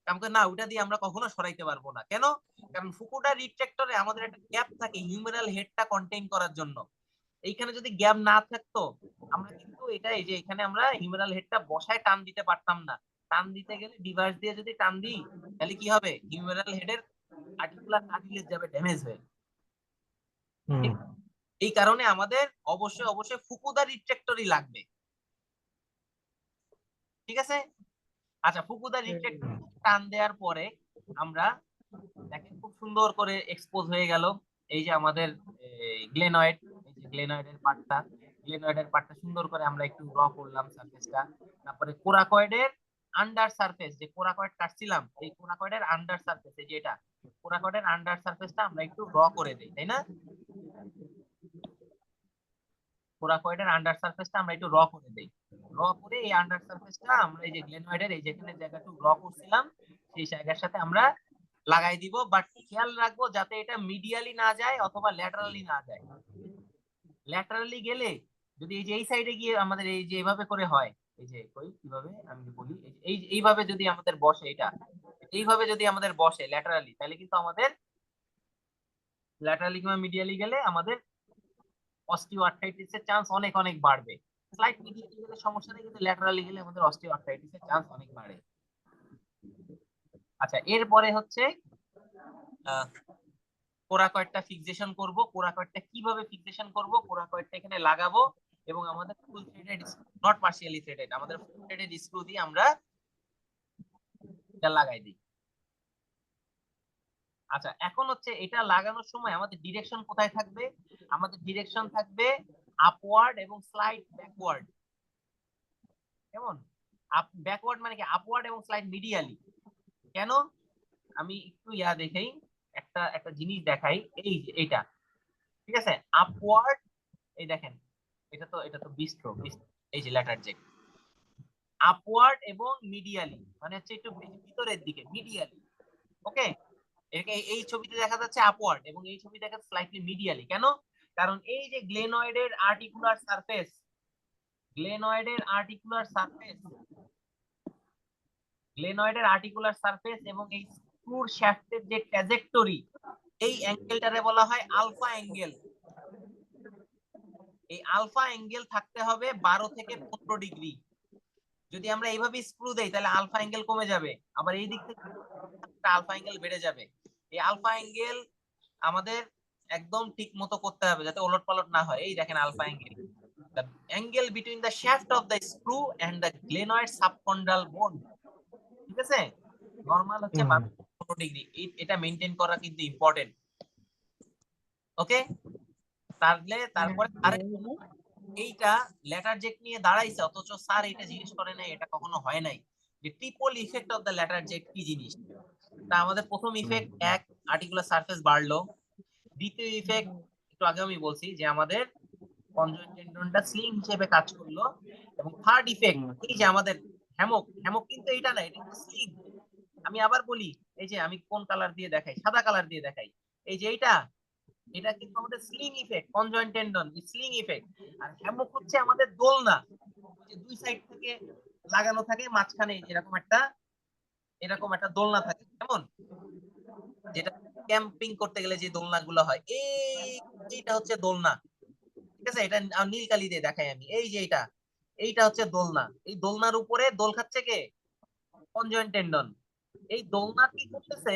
আমাকে না, ওইটা দিয়ে আমরা কখনো সরাইতে পারবো না। কেন? কারণ ফুকুডা রিট্রাক্টরে আমাদের একটা গ্যাপ থাকে হিউমেরাল হেডটা কন্টেইন করার জন্য। এইখানে যদি গ্যাপ না থাকতো, আমরা কিন্তু এটা, এই যে এখানে আমরা হিউমেরাল হেডটা বসায় টান দিতে পারতাম না। টান দিতে গেলে ডিভাইস দিয়ে যদি টান দিই, তাহলে কি হবে? হিউমেরাল হেডের আর্টিকুলার কার্টিলেজ যাবে ড্যামেজ হয়ে। হুম। এই কারণে আমাদের অবশ্যই অবশ্যই ফুকুদা রিট্রাক্টরই লাগবে। ঠিক আছে? আচ্ছা, ফুকুদা রিট্রাক্টর টান দেওয়ার পরে আমরা দেখেন খুব সুন্দর করে এক্সপোজ হয়ে গেল এই যে আমাদের গ্লেনয়েড, এই যে গ্লেনয়েডের পার্টটা সুন্দর করে আমরা একটু ড্র করলাম সারফেসটা। তারপরে কোরাকয়েডের আন্ডার সারফেস, যে কোরাকয়েড কাটছিলাম, এই কোরাকয়েডের আন্ডার সারফেস, এই যে এটা কোরাকয়েডের আন্ডার সারফেসটা আমরা একটু ড্র করে দেই, তাই না? কোরাকয়েডের আন্ডার সারফেসটা আমরা একটু ড্র করে দেই। ড্র করে এই আন্ডার সারফেসটা আমরা এই যে গ্লেনয়েডের এই যেখানে জায়গাটু ড্র করছিলাম সেই জায়গার সাথে আমরা লাগাই দিব, বাট খেয়াল রাখবো যাতে এটা মিডিয়ালি না যায় অথবা ল্যাটারালি না যায়। ল্যাটারালি গেলে যদি এই যে এই সাইডে গিয়ে আমাদের এই যে এইভাবে করে হয়, এই যে কই কিভাবে আমি বলি, এইভাবে যদি আমাদের বসে, এটা এইভাবে যদি আমাদের বসে ল্যাটারালি, তাহলে কিন্তু আমাদের ল্যাটারালি কিংবা মিডিয়ালি গেলে আমাদের অস্টিওআর্থ্রাইটিসের চান্স অনেক অনেক বাড়বে। স্লাইড মিডিয়ালি গেলে সমস্যা নেই, কিন্তু ল্যাটারালি গেলে আমাদের অস্টিওআর্থ্রাইটিসের চান্স অনেক বাড়ে। আচ্ছা, এরপরে হচ্ছে কোরাকয়েডটা ফিক্সেশন করব। কোরাকয়েডটা কিভাবে ফিক্সেশন করব? কোরাকয়েডটা এখানে লাগাবো এবং আমাদের ফুল থ্রেডেড, নট পার্শিয়ালি থ্রেডেড, আমাদের ফুল থ্রেডেড স্ক্রু দিয়ে আমরা এটা লাগাই দিই। আচ্ছা, এখন হচ্ছে এটা লাগানোর সময় আমাদের ডিরেকশন কোথায় থাকবে? আমাদের ডিরেকশন থাকবে আপওয়ার্ড এবং স্লাইড ব্যাকওয়ার্ড। কেমন? ব্যাকওয়ার্ড মানে কি? আপওয়ার্ড এবং স্লাইড মিডিয়ালি। কেন? আমি একটু দেখাই, একটা একটা জিনিস দেখাই, এই যে এটা, ঠিক আছে, আপওয়ার্ড, এই দেখেন, এটা তো বিস্ট্রো, এই যে লেটার জেড, আপওয়ার্ড এবং মিডিয়ালি মানে হচ্ছে একটু ভিতরের দিকে মিডিয়ালি। ওকে, এই ছবিতে দেখা যাচ্ছে আপওয়ার্ড এবং এই ছবি দেখা যাচ্ছে স্লাইটলি মিডিয়ালি। কেন? কারণ এই যে গ্লেনয়েডের আর্টিকুলার সারফেস, গ্লেনয়েডের আর্টিকুলার সারফেস, গ্লেনয়েডের আর্টিকুলার সারফেস এবং এই স্ক্রুর শ্যাফটের যে ট্র্যাজেক্টরি, এই অ্যাঙ্গেলটারে বলা হয় আলফা অ্যাঙ্গেল। এই আলফা অ্যাঙ্গেল থাকতে হবে 12 থেকে 15 ডিগ্রি। যদি আমরা এইভাবে স্ক্রু দেই তাহলে আলফা অ্যাঙ্গেল কমে যাবে, আবার এই দিক থেকে আলফা অ্যাঙ্গেল বেড়ে যাবে। এই আলফা অ্যাঙ্গেল আমাদের একদম ঠিক মতো করতে হবে যাতে ওলটপালট না হয়। এই দেখেন alpha angle, the angle between the shaft of the screw and the glenoid subchondral bone, ঠিক আছে? নরমাল হচ্ছে 12 ডিগ্রি, এটা মেইনটেইন করা কিন্তু ইম্পর্টেন্ট। ওকে, তারপরে এইটা ল্যাটার জেক নিয়ে দাঁড়াইছে, অথচ স্যার এটা জিজ্ঞেস করে নাই, এটা কখনো হয় নাই যে triple effect of the Latarjet কি জিনিস। তা আমাদের প্রথম ইফেক্ট, এক, আর্টিকুলার সারফেস বাড়লো। দ্বিতীয় ইফেক্ট, একটু আগে আমি বলছি যে আমাদের কনজয়েন্ট টেন্ডনটা স্লিং হিসেবে কাজ করলো। এবং থার্ড ইফেক্ট, এই যে আমাদের হ্যামক, হ্যামক কিন্তু এটা না, এটা কিন্তু স্লিং। আমি আবার বলি, এই যে আমি কোন কালার দিয়ে দেখাই, সাদা কালার দিয়ে দেখাই, এই যে এটা কিন্তু আমাদের sling effect, conjoint tendon sling effect. আর হ্যামক হচ্ছে আমাদের দোলনা, ওই যে দুই সাইড থেকে লাগানো থাকে, মাঝখানে এরকম একটা দোলনা থাকে, কেমন? যেটা ক্যাম্পিং করতে গেলে যে দোলনাগুলো হয়, এইটা হচ্ছে দোলনা। ঠিক আছে, এটা নীল কালি দিয়ে দেখাই আমি, এই যে এইটা হচ্ছে দোলনা। এই দোলনার উপরে দোল খাচ্ছে কে? Conjoined tendon. এই দোলনা কি করতেছে?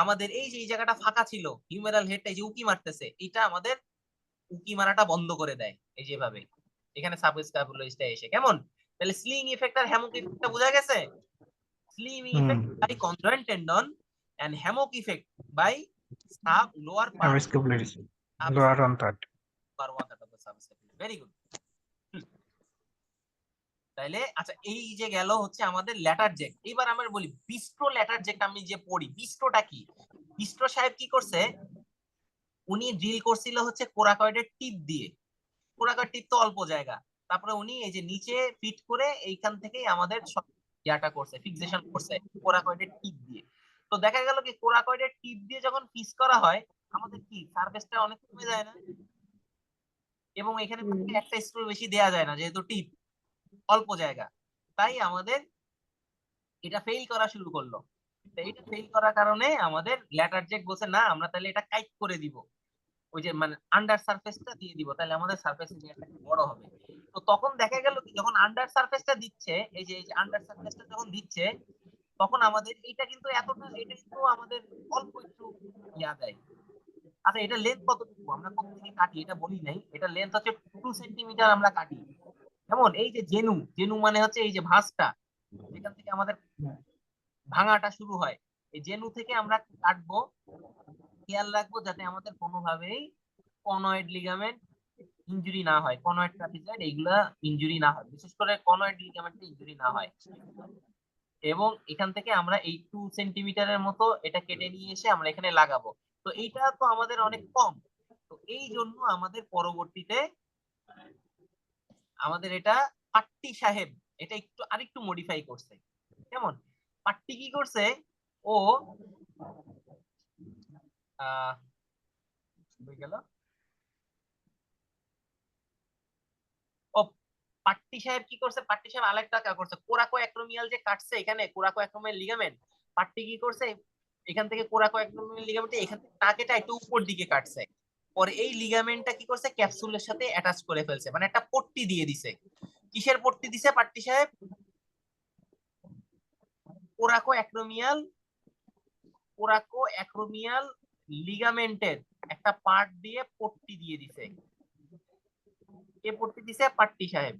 আমাদের এই যে এই জায়গাটা ফাঁকা ছিল, হিউমেরাল হেডটা যে উকি মারতেছে, এটা আমাদের উকি মারাটা বন্ধ করে দেয়। এই যেভাবে এখানে সাবস্ক্যাপুলারিসটা এসে, কেমন? তাহলে স্লিং ইফেক্ট আর হ্যামক ইফেক্টটা বোঝা গেছে? Sling hmm effect by conjoint tendon and hammock effect by sub lower part subscapularis lower one third. Per one of the subscapularis. Very good. তাইলে আচ্ছা, এই যে গেল হচ্ছে আমাদের ল্যাটার জেক। এবার আমরা বলি বিস্ট্রো ল্যাটার জেক আমি যে পড়ি, বিস্ট্রোটা কি? বিস্ট্রো সাহেব কি করছে, উনি ড্রিল করছিল হচ্ছে কোরাকয়েডের টিপ দিয়ে। কোরাকয়েড টিপ তো অল্প জায়গা, তারপরে উনি এই যে নিচে ফিট করে এইখান থেকেই আমাদের সব ইয়াটা করছে, ফিক্সেশন করছে কোরাকয়েডের টিপ দিয়ে। তো দেখা গেল কি কোরাকয়েডের টিপ দিয়ে যখন ফিক্স করা হয় আমাদের কি সারফেসটা অনেক কমে যায় না? এবং এখানে একটা স্ক্রু বেশি দেয়া যায় না যেহেতু টিপ অল্প জায়গা, তাই আমাদের এটা ফেল করা শুরু করলো। তো এটা ফেল করার কারণে আমাদের ল্যাটার জেক বলছে না আমরা তাহলে এটা কাইট করে দিব, ওই যে মানে আন্ডার সারফেসটা দিয়ে দিব, তাহলে আমাদের সারফেস এরিয়াটা বড় হবে। তো তখন দেখা গেল কি যখন আন্ডার সারফেসটা দিচ্ছে, এই যে আন্ডার সারফেসটা যখন দিচ্ছে তখন আমাদের এটা কিন্তু এতটা, এটা কিন্তু আমাদের অল্প একটু ইয়া দেয়। আচ্ছা, এটা লেন্থ কতটুকু আমরা কত থেকে কাটি এটা বলি নাই, এটা লেন্থ হচ্ছে 2 সেন্টিমিটার আমরা কাটি। যেমন এই যে জেনু, জেনু মানে হচ্ছে এই যে ভাঁজটা যেখান থেকে আমাদের ভাঙাটা শুরু হয়, এই জেনু থেকে আমরা কাটবো। খেয়াল রাখবো যাতে আমাদের কোনোভাবেই কনয়েড লিগামেন্ট ইনজুরি না হয়, কনয়েড ট্রাপিজয়েড এইগুলা ইনজুরি না হয়, বিশেষ করে কনয়েড লিগামেন্টে ইনজুরি না হয়। এবং এখান থেকে আমরা এই 2 সেন্টিমিটারের মতো এটা কেটে নিয়ে এসে আমরা এখানে লাগাবো। তো এইটা তো আমাদের অনেক কম, তো এই জন্য আমাদের পরবর্তীতে আমাদের এটা পাট্টি সাহেব এটা একটু আরেকটু মডিফাই করছে। কেমন? পাট্টি কি করছে, ও হয়ে গেল, ও পাট্টি সাহেব কি করছে, পাট্টি সাহেব আরেকটা কাজ করছে, কোরাকো অ্যাক্রোমিয়াল যে কাটছে এখানে কোরাকো অ্যাক্রোমিয়াল লিগামেন্ট, পাট্টি কি করছে এখান থেকে কোরাকো অ্যাক্রোমিয়াল লিগামেন্ট এখান থেকে না কেটে একটু উপর দিকে কাটছে। পরে এই লিগামেন্টটা কি করছে ক্যাপসুলের সাথে অ্যাটাচ করে ফেলছে, মানে একটা পট্টি দিয়ে দিছে। কিসের পট্টি দিছে পাট্টি সাহেব? কোরাকো অ্যাক্রোমিয়াল, কোরাকো অ্যাক্রোমিয়াল লিগামেন্টের একটা পার্ট দিয়ে পট্টি দিয়ে দিছে। কে পট্টি দিছে? পাট্টি সাহেব।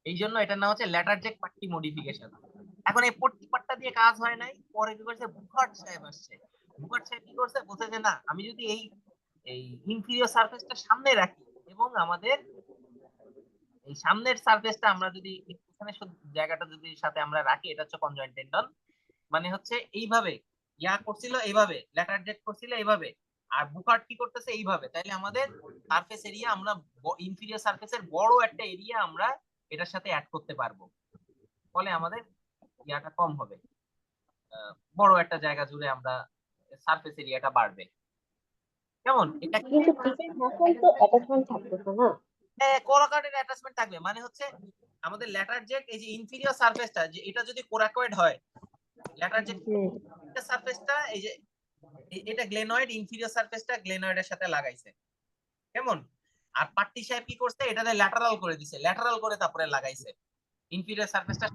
এই জন্য এটার নাম হচ্ছে ল্যাটার জেক পাট্টি মডিফিকেশন। এখন এই পট্টি পাট্টা দিয়ে কাজ হয় নাই, পরে কি করছে বুখার্ট সাহেব আসছে। বুখার্ট সাহেব কি করছে, বলছে যে না আমি যদি এই এই ইনফিরিয়র সারফেসটা সামনে রাখি এবং আমাদের এই সামনের সারফেসটা আমরা যদি এখানে জায়গাটা যদি সাথে আমরা রাখি, এটা হচ্ছে কনজয়েন্ট টেন্ডন, মানে হচ্ছে এইভাবে ইয়া করছিল, এইভাবে ল্যাটার জেক করছিল এইভাবে, আর বুখার্ট কি করতেছে এইভাবে, তাইলে আমাদের সারফেস এরিয়া আমরা ইনফিরিয়র সারফেসের বড় একটা এরিয়া আমরা এটার সাথে অ্যাড করতে পারবো, ফলে আমাদের ইয়াটা কম হবে, বড় একটা জায়গা জুড়ে আমরা সারফেস এরিয়াটা বাড়বে। কেমন? এটা কিন্তু টিপের ভাষায় তো অ্যাটাচমেন্ট থাকতেছে না। কোরাকয়েডের অ্যাটাচমেন্ট থাকবে, মানে হচ্ছে আমাদের ল্যাটার জেক এই যে ইনফিরিয়র সারফেসটা যে এটা যদি কোরাকয়েড হয়, ল্যাটার জেক সারফেসটা এই যে এটা গ্লেনয়েড, ইনফিরিয়র সারফেসটা গ্লেনয়েডের সাথে লাগাইছে। কেমন? আর পাট্টি সাহেব কি করছে, এটাতে ল্যাটারাল করে দিছে, ল্যাটারাল করে তারপরে লাগাইছে ইনফিরিয়র সারফেসটা।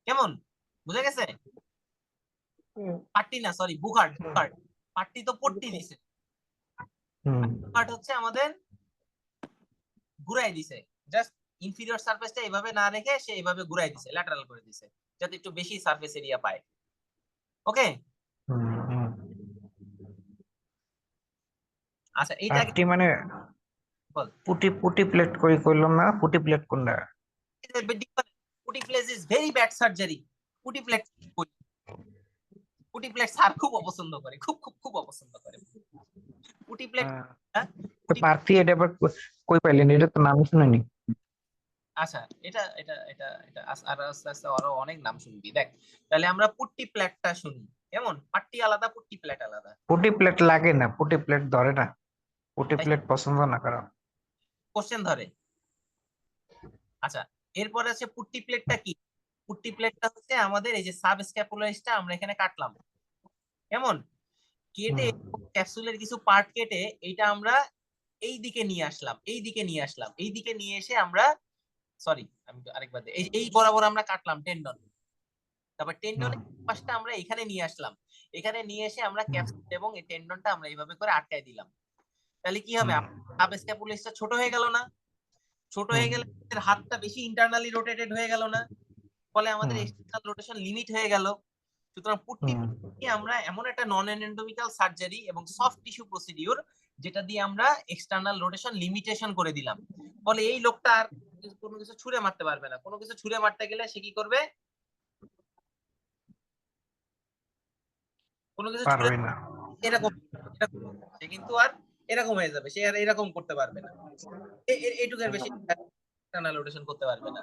কেমন? বুঝা গেছে? পাট্টি না, সরি বুখার্ট, বুখার্ট। পাট্টি তো পট্টি দিছে, বুখার্ট হচ্ছে আমাদের ঘুরাই দিছে, জাস্ট ইনফিরিয়র সারফেসটা এভাবে না রেখে সে এভাবে ঘুরাই দিছে, ল্যাটারাল করে দিছে যাতে একটু বেশি সারফেস এরিয়া পায়। ওকে, আচ্ছা এইটা পাট্টি মানে বল। পুটি পুটি প্লেট কই কইলাম না, পুটি প্লেট কোনটা? পুটি plate is very bad surgery. পুটি প্লেট, পুটি প্লেট স্যার খুব অপছন্দ করে, খুব খুব খুব অপছন্দ করে পুটি প্লেট। পার্থী এটা আবার কই পাইলেন? এটা তো নাম শুনিনি। আচ্ছা, এটা এটা এটা এটা আর আস্তে আস্তে আরো অনেক নাম শুনবি, দেখ। তাহলে আমরা পুট্টি প্লেটটা শুনি। কেমন? পাট্টি আলাদা, পুট্টি প্লেট আলাদা। পুটি প্লেট লাগে না, পুটি প্লেট ধরে না, পুটি প্লেট পছন্দ না কারণ। কোশ্চেন ধরে। আচ্ছা, এরপরে আছে পুট্টি প্লেটটা কি? পুট্টি প্লেটটা হচ্ছে আমাদের এই যে সাব স্ক্যাপুলারিসটা আমরা এখানে কাটলাম। কেমন? কেটে ক্যাপসুলের কিছু পার্ট কেটে এইটা আমরা এই দিকে নিয়ে আসলাম, এই দিকে নিয়ে আসলাম, এই দিকে নিয়ে এসে আমরা, সরি আমি আরেকবার এই বরাবর আমরা কাটলাম টেন্ডন, তারপর টেন্ডনের পাশটা আমরা এখানে নিয়ে আসলাম, এখানে নিয়ে এসে আমরা ক্যাপসুল এবং এই টেন্ডনটা আমরা এইভাবে করে আটকায় দিলাম। তাহলে কি হবে, হুম, সাবস্ক্যাপুলারিসটা ছোট হয়ে গেল না? ছোট হয়ে গেলে আমাদের হাতটা বেশি ইন্টারনালি রোটেটেড হয়ে গেল না? ফলে আমাদের হুম, এক্সটার্নাল রোটেশন লিমিট হয়ে গেল। সুতরাং পুট্টি হুম, আমরা এমন একটা নন অ্যানাটমিক্যাল সার্জারি এবং সফট টিস্যু প্রসিডিউর যেটা দিয়ে আমরা এক্সটার্নাল রোটেশন লিমিটেশন করে দিলাম। ফলে এই লোকটা আর কোনো কিছু ছুঁড়ে মারতে পারবে না। কোনো কিছু ছুঁড়ে মারতে গেলে সে কি করবে? কোনো কিছু ছুঁড়ে পারবে না। এরকম এরকম সে কিন্তু আর এরকম হয়ে যাবে, সে আর এরকম করতে পারবে না, এইটুকের বেশি এক্সটার্নাল রোটেশন করতে পারবে না।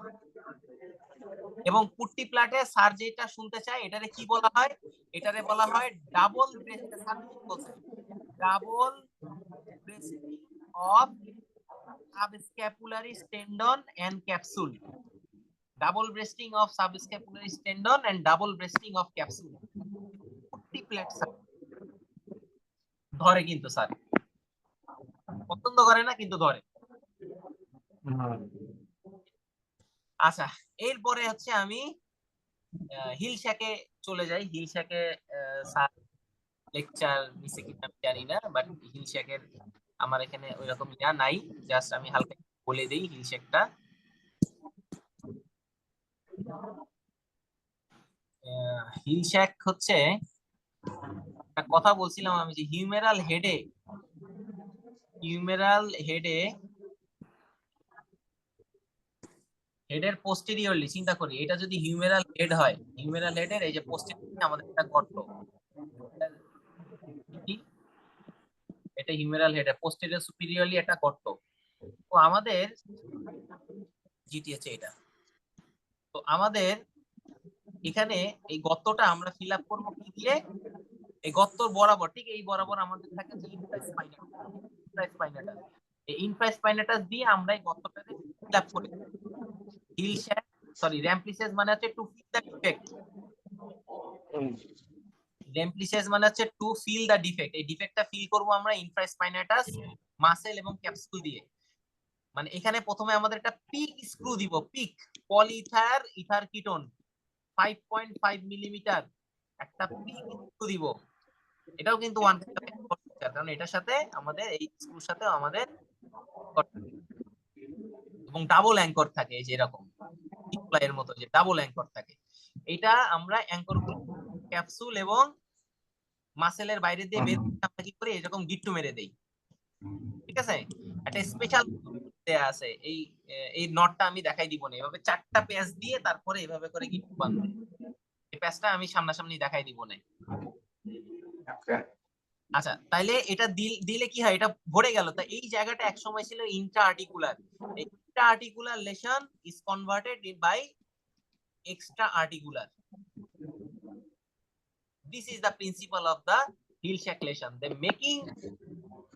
এবং পুট্টি প্লাটে স্যার যেটা শুনতে চায় এটারে কি বলা হয়? এটারে বলা হয় double breast, double breasting of subscapularis tendon and capsule. Double breasting of subscapularis tendon and double breasting of capsule. Putti Platt ধরে কিন্তু স্যার, পছন্দ করে না কিন্তু ধরে। হুম, আচ্ছা, এরপরে হচ্ছে আমি হিল শ্যাকে চলে যাই। হিল শ্যাকে স্যার লেকচার নিছে কিনা আমি জানি না, বাট হিল শ্যাকের আমার এখানে ওইরকম ইয়া নাই। জাস্ট আমি হালকা বলে দিই হিল শ্যাকটা। হিল শ্যাক হচ্ছে একটা কথা বলছিলাম আমি যে হেডের পোস্টেরিয়রলি চিন্তা করি, এটা যদি হিউমেরাল হেড হয়, হিউমেরাল হেডের এই যে পোস্টেরিয়রলি আমাদের একটা গর্ত, কি এটা হিউমেরাল হেডের পোস্টেরিয়র সুপিরিয়রলি একটা গর্ত। তো আমাদের জিটি হচ্ছে এটা। তো আমাদের এখানে এই গর্তটা আমরা ফিল আপ করবো কি দিয়ে? এই গর্তর বরাবর, ঠিক এই বরাবর আমাদের থাকে যে ইনফ্রাস্পাইনাটাস। এই ইনফ্রাস্পাইনাটাস দিয়ে আমরা এই গর্তটাকে ফিল আপ করি। হিল শ্যাক, সরি র্যাম্পলিসেস মানে হচ্ছে টু ফিল দ্য ডিফেক্ট। র্যাম্পলিসেস মানে হচ্ছে টু ফিল দ্য ডিফেক্ট। এই ডিফেক্টটা ফিল করবো আমরা ইনফ্রাস্পাইনাটাস মাসেল এবং ক্যাপসুল দিয়ে। মানে এখানে প্রথমে আমাদের একটা পিক স্ক্রু দিব, পিক পলিইথার ইথার কিটোন 5.5 মিলিমিটার একটা পিক স্ক্রু দিব। এটাও কিন্তু ওয়ান কারণ এটার সাথে আমাদের এই স্ক্রুর সাথে আমাদের এবং ডাবল অ্যাঙ্কর থাকে, এই যে এরকম এর মতো যে ডাবল অ্যাঙ্কর থাকে। এটা আমরা অ্যাঙ্কর গুলো ক্যাপসুল এবং মাসেলের বাইরে দিয়ে বের করে আমরা কি করি, এরকম গিট্টু মেরে দেই। ঠিক আছে, একটা স্পেশাল দেয়া আছে। এই নটটা আমি দেখাই দিব না, এভাবে 4টা পেঁচ দিয়ে তারপরে এভাবে করে গিট্টু বাঁধবে। এই পেঁচটা আমি সামনাসামনি দেখাই দিব না। আচ্ছা, তাইলে এটা দিলে কি হয়, এটা ভরে গেল। তা এই জায়গাটা একসময় ছিল intra articular. Intra articular lesion is converted by extra articular. This is the principle of the heel shack lesion. The making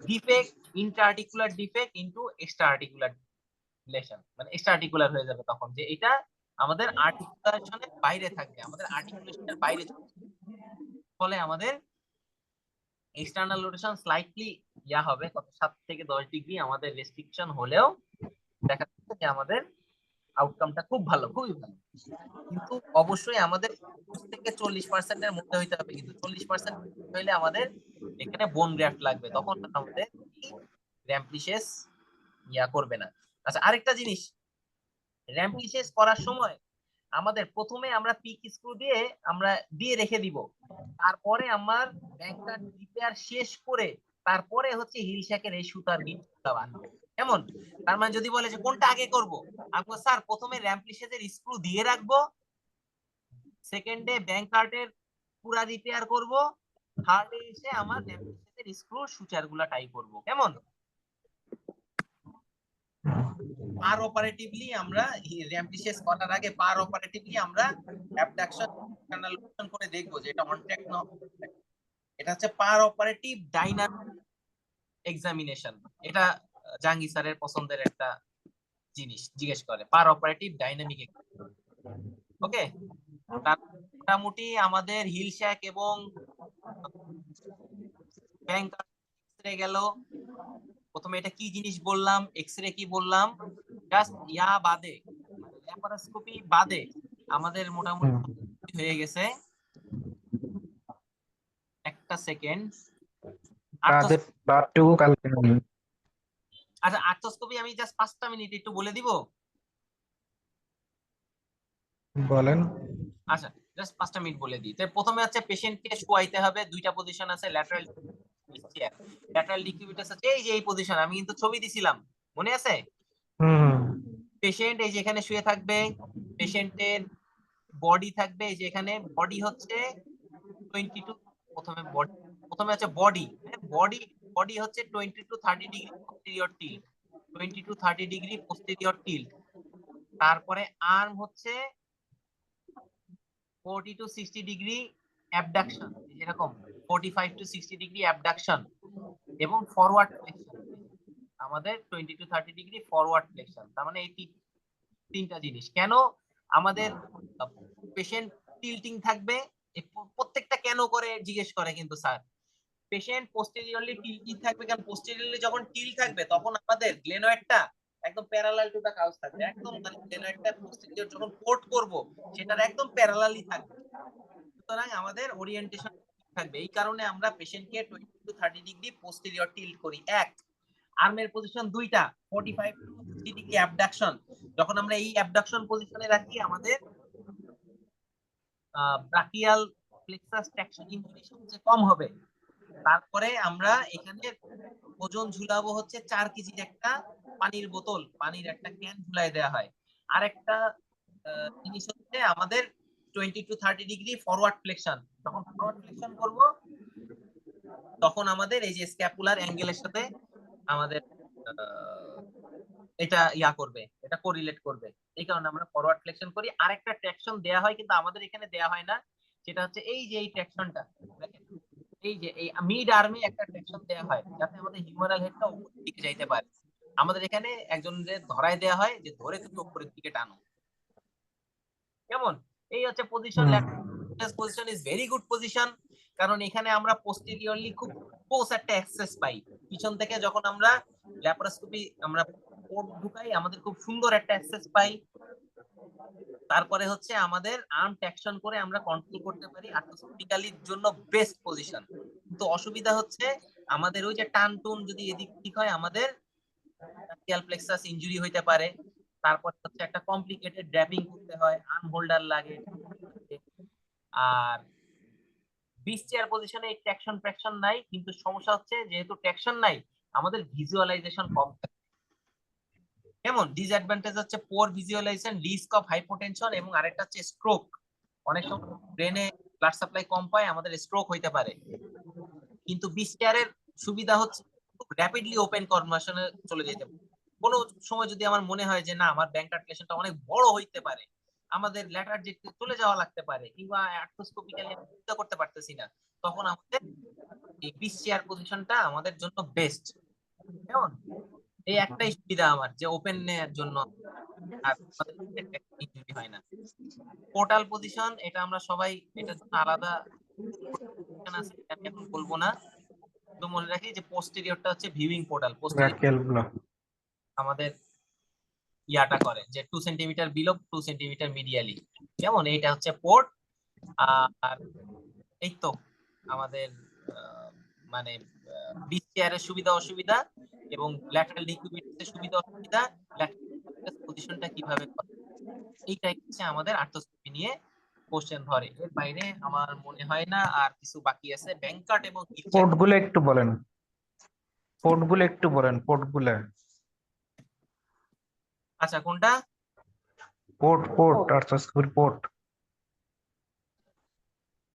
defect, intra-articular defect into extra-articular lesion. মানে extra-articular হয়ে যাবে তখন, যে এটা আমাদের আর্টিকুলেশনের বাইরে থাকবে, আমাদের আর্টিকুলেশনের বাইরে থাকবে। ফলে আমাদের এক্সটার্নাল রোটেশন স্লাইটলি ইয়া হবে, কত 7 থেকে 10 ডিগ্রি আমাদের রেস্ট্রিকশন হলেও দেখা যাচ্ছে যে আমাদের আউটকামটা খুব ভালো, খুবই ভালো। কিন্তু অবশ্যই আমাদের 20 থেকে 40% এর মধ্যে হইতে হবে, কিন্তু 40% হইলে আমাদের এখানে বোন গ্রাফট লাগবে, তখন আমাদের র্যাম্পলিসেস ইয়া করবে না। আচ্ছা, আরেকটা জিনিস, র্যাম্পলিসেস করার সময় আমাদের প্রথমে আমরা পিক স্ক্রু দিয়ে আমরা দিয়ে রেখে দিব, তারপরে আমার ব্যাংকটা রিপেয়ার শেষ করে তারপরে হচ্ছে হিল শ্যাকের এই সুতার গিটটা বাঁধবো। কেমন? তার মানে যদি বলে যে কোনটা আগে করব, আমি স্যার প্রথমে র্যাম্পলিসেসের স্ক্রু দিয়ে রাখবো, সেকেন্ডে ব্যাংক কার্ডের পুরা রিপেয়ার করব, থার্ডে এসে আমার র্যাম্পলিসেসের স্ক্রু সুচার গুলা টাই করব। কেমন? পার অপারেটিভলি আমরা র্যাম্পলিসেস করার আগে পার অপারেটিভলি আমরা অ্যাবডাকশন অ্যানালাইসিস করে দেখব যে এটা অন ট্র্যাক না। এটা হচ্ছে পার অপারেটিভ ডাইনামিক এক্সামিনেশন। এটা জাহাঙ্গীর স্যারের পছন্দের একটা জিনিস জিজ্ঞেস করে, পার অপারেটিভ ডাইনামিক। ওকে, মোটামুটি আমাদের হিল শ্যাক এবং ব্যাংক এক্সরে গেল। প্রথমে এটা কি জিনিস বললাম, এক্সরে কি বললাম, জাস্ট ইয়া বাদে ল্যাপারোস্কোপি বাদে আমাদের মোটামুটি হয়ে গেছে। একটা সেকেন্ড, বাদটুকু কালকে আচ্ছা আর্থ্রোস্কোপি আমি জাস্ট 5টা মিনিট একটু বলে দিব। বলেন। আচ্ছা জাস্ট 5টা মিনিট বলে দিই। তো প্রথমে হচ্ছে পেশেন্টকে শোয়াইতে হবে, দুইটা পজিশন আছে, ল্যাটারাল চেয়ার। ল্যাটারাল ডিকিউবিটাস আছে এই যে এই পজিশন, আমি কিন্তু ছবি দিছিলাম, মনে আছে? হুম পেশেন্ট এই যে এখানে শুয়ে থাকবে, পেশেন্টের বডি থাকবে এই যে এখানে, বডি হচ্ছে 22, প্রথমে হচ্ছে বডি, বডি বডি হচ্ছে 20 to 30 degree posterior tilt, 20 to 30 degree posterior tilt. তারপরে আর্ম হচ্ছে 40 to 60 ডিগ্রি অ্যাবডাকশন, এরকম 45 to 60 ডিগ্রি অ্যাবডাকশন, এবং ফরওয়ার্ড ফ্লেকশন আমাদের 20 to 30 ডিগ্রি ফরওয়ার্ড ফ্লেকশন। তার মানে এই তিনটা জিনিস কেন আমাদের পেশেন্ট টিল্টিং থাকবে, প্রত্যেকটা কেন করে জিজ্ঞেস করে কিন্তু স্যার। পেশেন্ট পোস্টেরিয়রলি টিল্টিং থাকবে, কারণ পোস্টেরিয়রলি যখন টিল থাকবে তখন আমাদের গ্লেনয়েডটা একদম প্যারালাল টু দা কাউচ থাকবে, একদম মানে গ্লেনয়েডটা পোস্টেরিয়র যখন পোর্ট করব সেটার একদম প্যারালালি থাকবে, সুতরাং আমাদের ওরিয়েন্টেশন থাকবে। এই কারণে আমরা পেশেন্টকে 20 to 30 ডিগ্রি পোস্টেরিয়র টিল্ট করি। এক, আর্মের পজিশন দুইটা, 45 to 60 ডিগ্রি অ্যাবডাকশন। যখন আমরা এই অ্যাবডাকশন পজিশনে রাখি আমাদের ব্রাকিয়াল প্লেক্সাস ট্রাকশন ইনজুরি সবচেয়ে কম হবে। তারপরে আমরা এখানে ওজন ঝুলাবো হচ্ছে 4 কেজির একটা পানির বোতল, পানির একটা ক্যান ঝুলাই দেওয়া হয়। আরেকটা জিনিস হচ্ছে আমাদের 20 to 30 ডিগ্রি ফরওয়ার্ড ফ্লেকশন। যখন ফরওয়ার্ড ফ্লেকশন করব তখন আমাদের এই যে স্ক্যাপুলার অ্যাঙ্গেলের সাথে আমাদের এটা করবে, এটা কোরিলেট করবে, এই কারণে আমরা ফরওয়ার্ড ফ্লেকশন করি। আরেকটা ট্র্যাকশন দেয়া হয় কিন্তু আমাদের এখানে দেয়া হয় না, সেটা হচ্ছে এই যে এই ট্র্যাকশনটা, দেখেন এই যে এই মিড আর্মে একটা ট্র্যাকশন দেয়া হয় যাতে আমাদের হিউমারাল হেডটা উপরের দিকে যাইতে পারে। আমাদের এখানে একজনের ধরায় দেয়া হয় যে ধরে তুমি উপরের দিকে টানো, কেমন? এই হচ্ছে position. Position is very good position, কারণ এখানে আমরা পোস্টেরিয়রলি খুব ক্লোজ একটা অ্যাক্সেস পাই। পিছন থেকে যখন আমরা ল্যাপারোস্কোপি আমরা পোর্ট ঢুকাই আমাদের খুব সুন্দর একটা অ্যাক্সেস পাই। তারপরে হচ্ছে আমাদের আর্ম ট্যাকশন করে আমরা কন্ট্রোল করতে পারি, আর্থ্রোস্কোপিক্যালির জন্য বেস্ট পজিশন। কিন্তু অসুবিধা হচ্ছে আমাদের ওই যে টান টুন যদি এদিক ঠিক হয় আমাদের ব্রাকিয়াল প্লেক্সাস ইনজুরি হইতে পারে। তারপর হচ্ছে একটা কমপ্লিকেটেড ড্র্যাপিং করতে হয়, আর্ম হোল্ডার লাগে। আর বিচ চেয়ার পজিশনে এই ট্র্যাকশন ফ্র্যাকশন নাই, কিন্তু সমস্যা হচ্ছে যেহেতু ট্র্যাকশন নাই আমাদের ভিজুয়ালাইজেশন কম থাকে। কেমন? ডিসঅ্যাডভান্টেজ হচ্ছে পোর ভিজুয়ালাইজেশন, রিস্ক অফ হাইপোটেনশন, এবং আরেকটা হচ্ছে স্ট্রোক। অনেক সময় ব্রেনে ব্লাড সাপ্লাই কম পায়, আমাদের স্ট্রোক হইতে পারে। কিন্তু বিচ চেয়ারের সুবিধা হচ্ছে খুব র্যাপিডলি ওপেন কনভার্সনে চলে যেতে পারে। কোনো সময় যদি আমার মনে হয় যে না আমার ব্যাংক কার্কুলেশনটা অনেক বড় হইতে পারে, আমাদের ল্যাটার যেতে চলে যাওয়া লাগতে পারে, কিংবা আর্থ্রোস্কোপিক্যালি চিন্তা করতে পারতেছি না, তখন আমাদের এই বিচ চেয়ার পজিশনটা আমাদের জন্য বেস্ট। কেমন? এই একটাই সুবিধা আমার, যে ওপেন নেয়ার জন্য আর আমাদের ইনজুরি হয় না। পোর্টাল পজিশন এটা আমরা সবাই, এটার জন্য আলাদা position আছে, এটা আমি এখন বলবো না। তো মনে রাখি যে পোস্টেরিয়রটা হচ্ছে viewing portal, posterior brachial block. আমাদের ইয়াটা করে যে 2 সেন্টিমিটার বিলো 2 সেন্টিমিটার মিডিয়ালি। যেমন এইটা হচ্ছে পোর্ট। আর এই তো আমাদের মানে বিচ চেয়ারের সুবিধা অসুবিধা এবং ল্যাটারাল ডিকিউবিটাসের সুবিধা অসুবিধা, ল্যাটারাল পজিশনটা কিভাবে করে, এইটাই হচ্ছে আমাদের আর্থ্রোস্কোপি নিয়ে কোশ্চেন ধরে। এর বাইরে আমার মনে হয় না আর কিছু বাকি আছে। ব্যাংকার্ট এবং পোর্ট গুলো একটু বলেন, পোর্ট গুলো একটু বলেন, পোর্ট গুলো। আচ্ছা কোনটা? পোর্ট আর্থ্রোস্কোপির পোর্ট।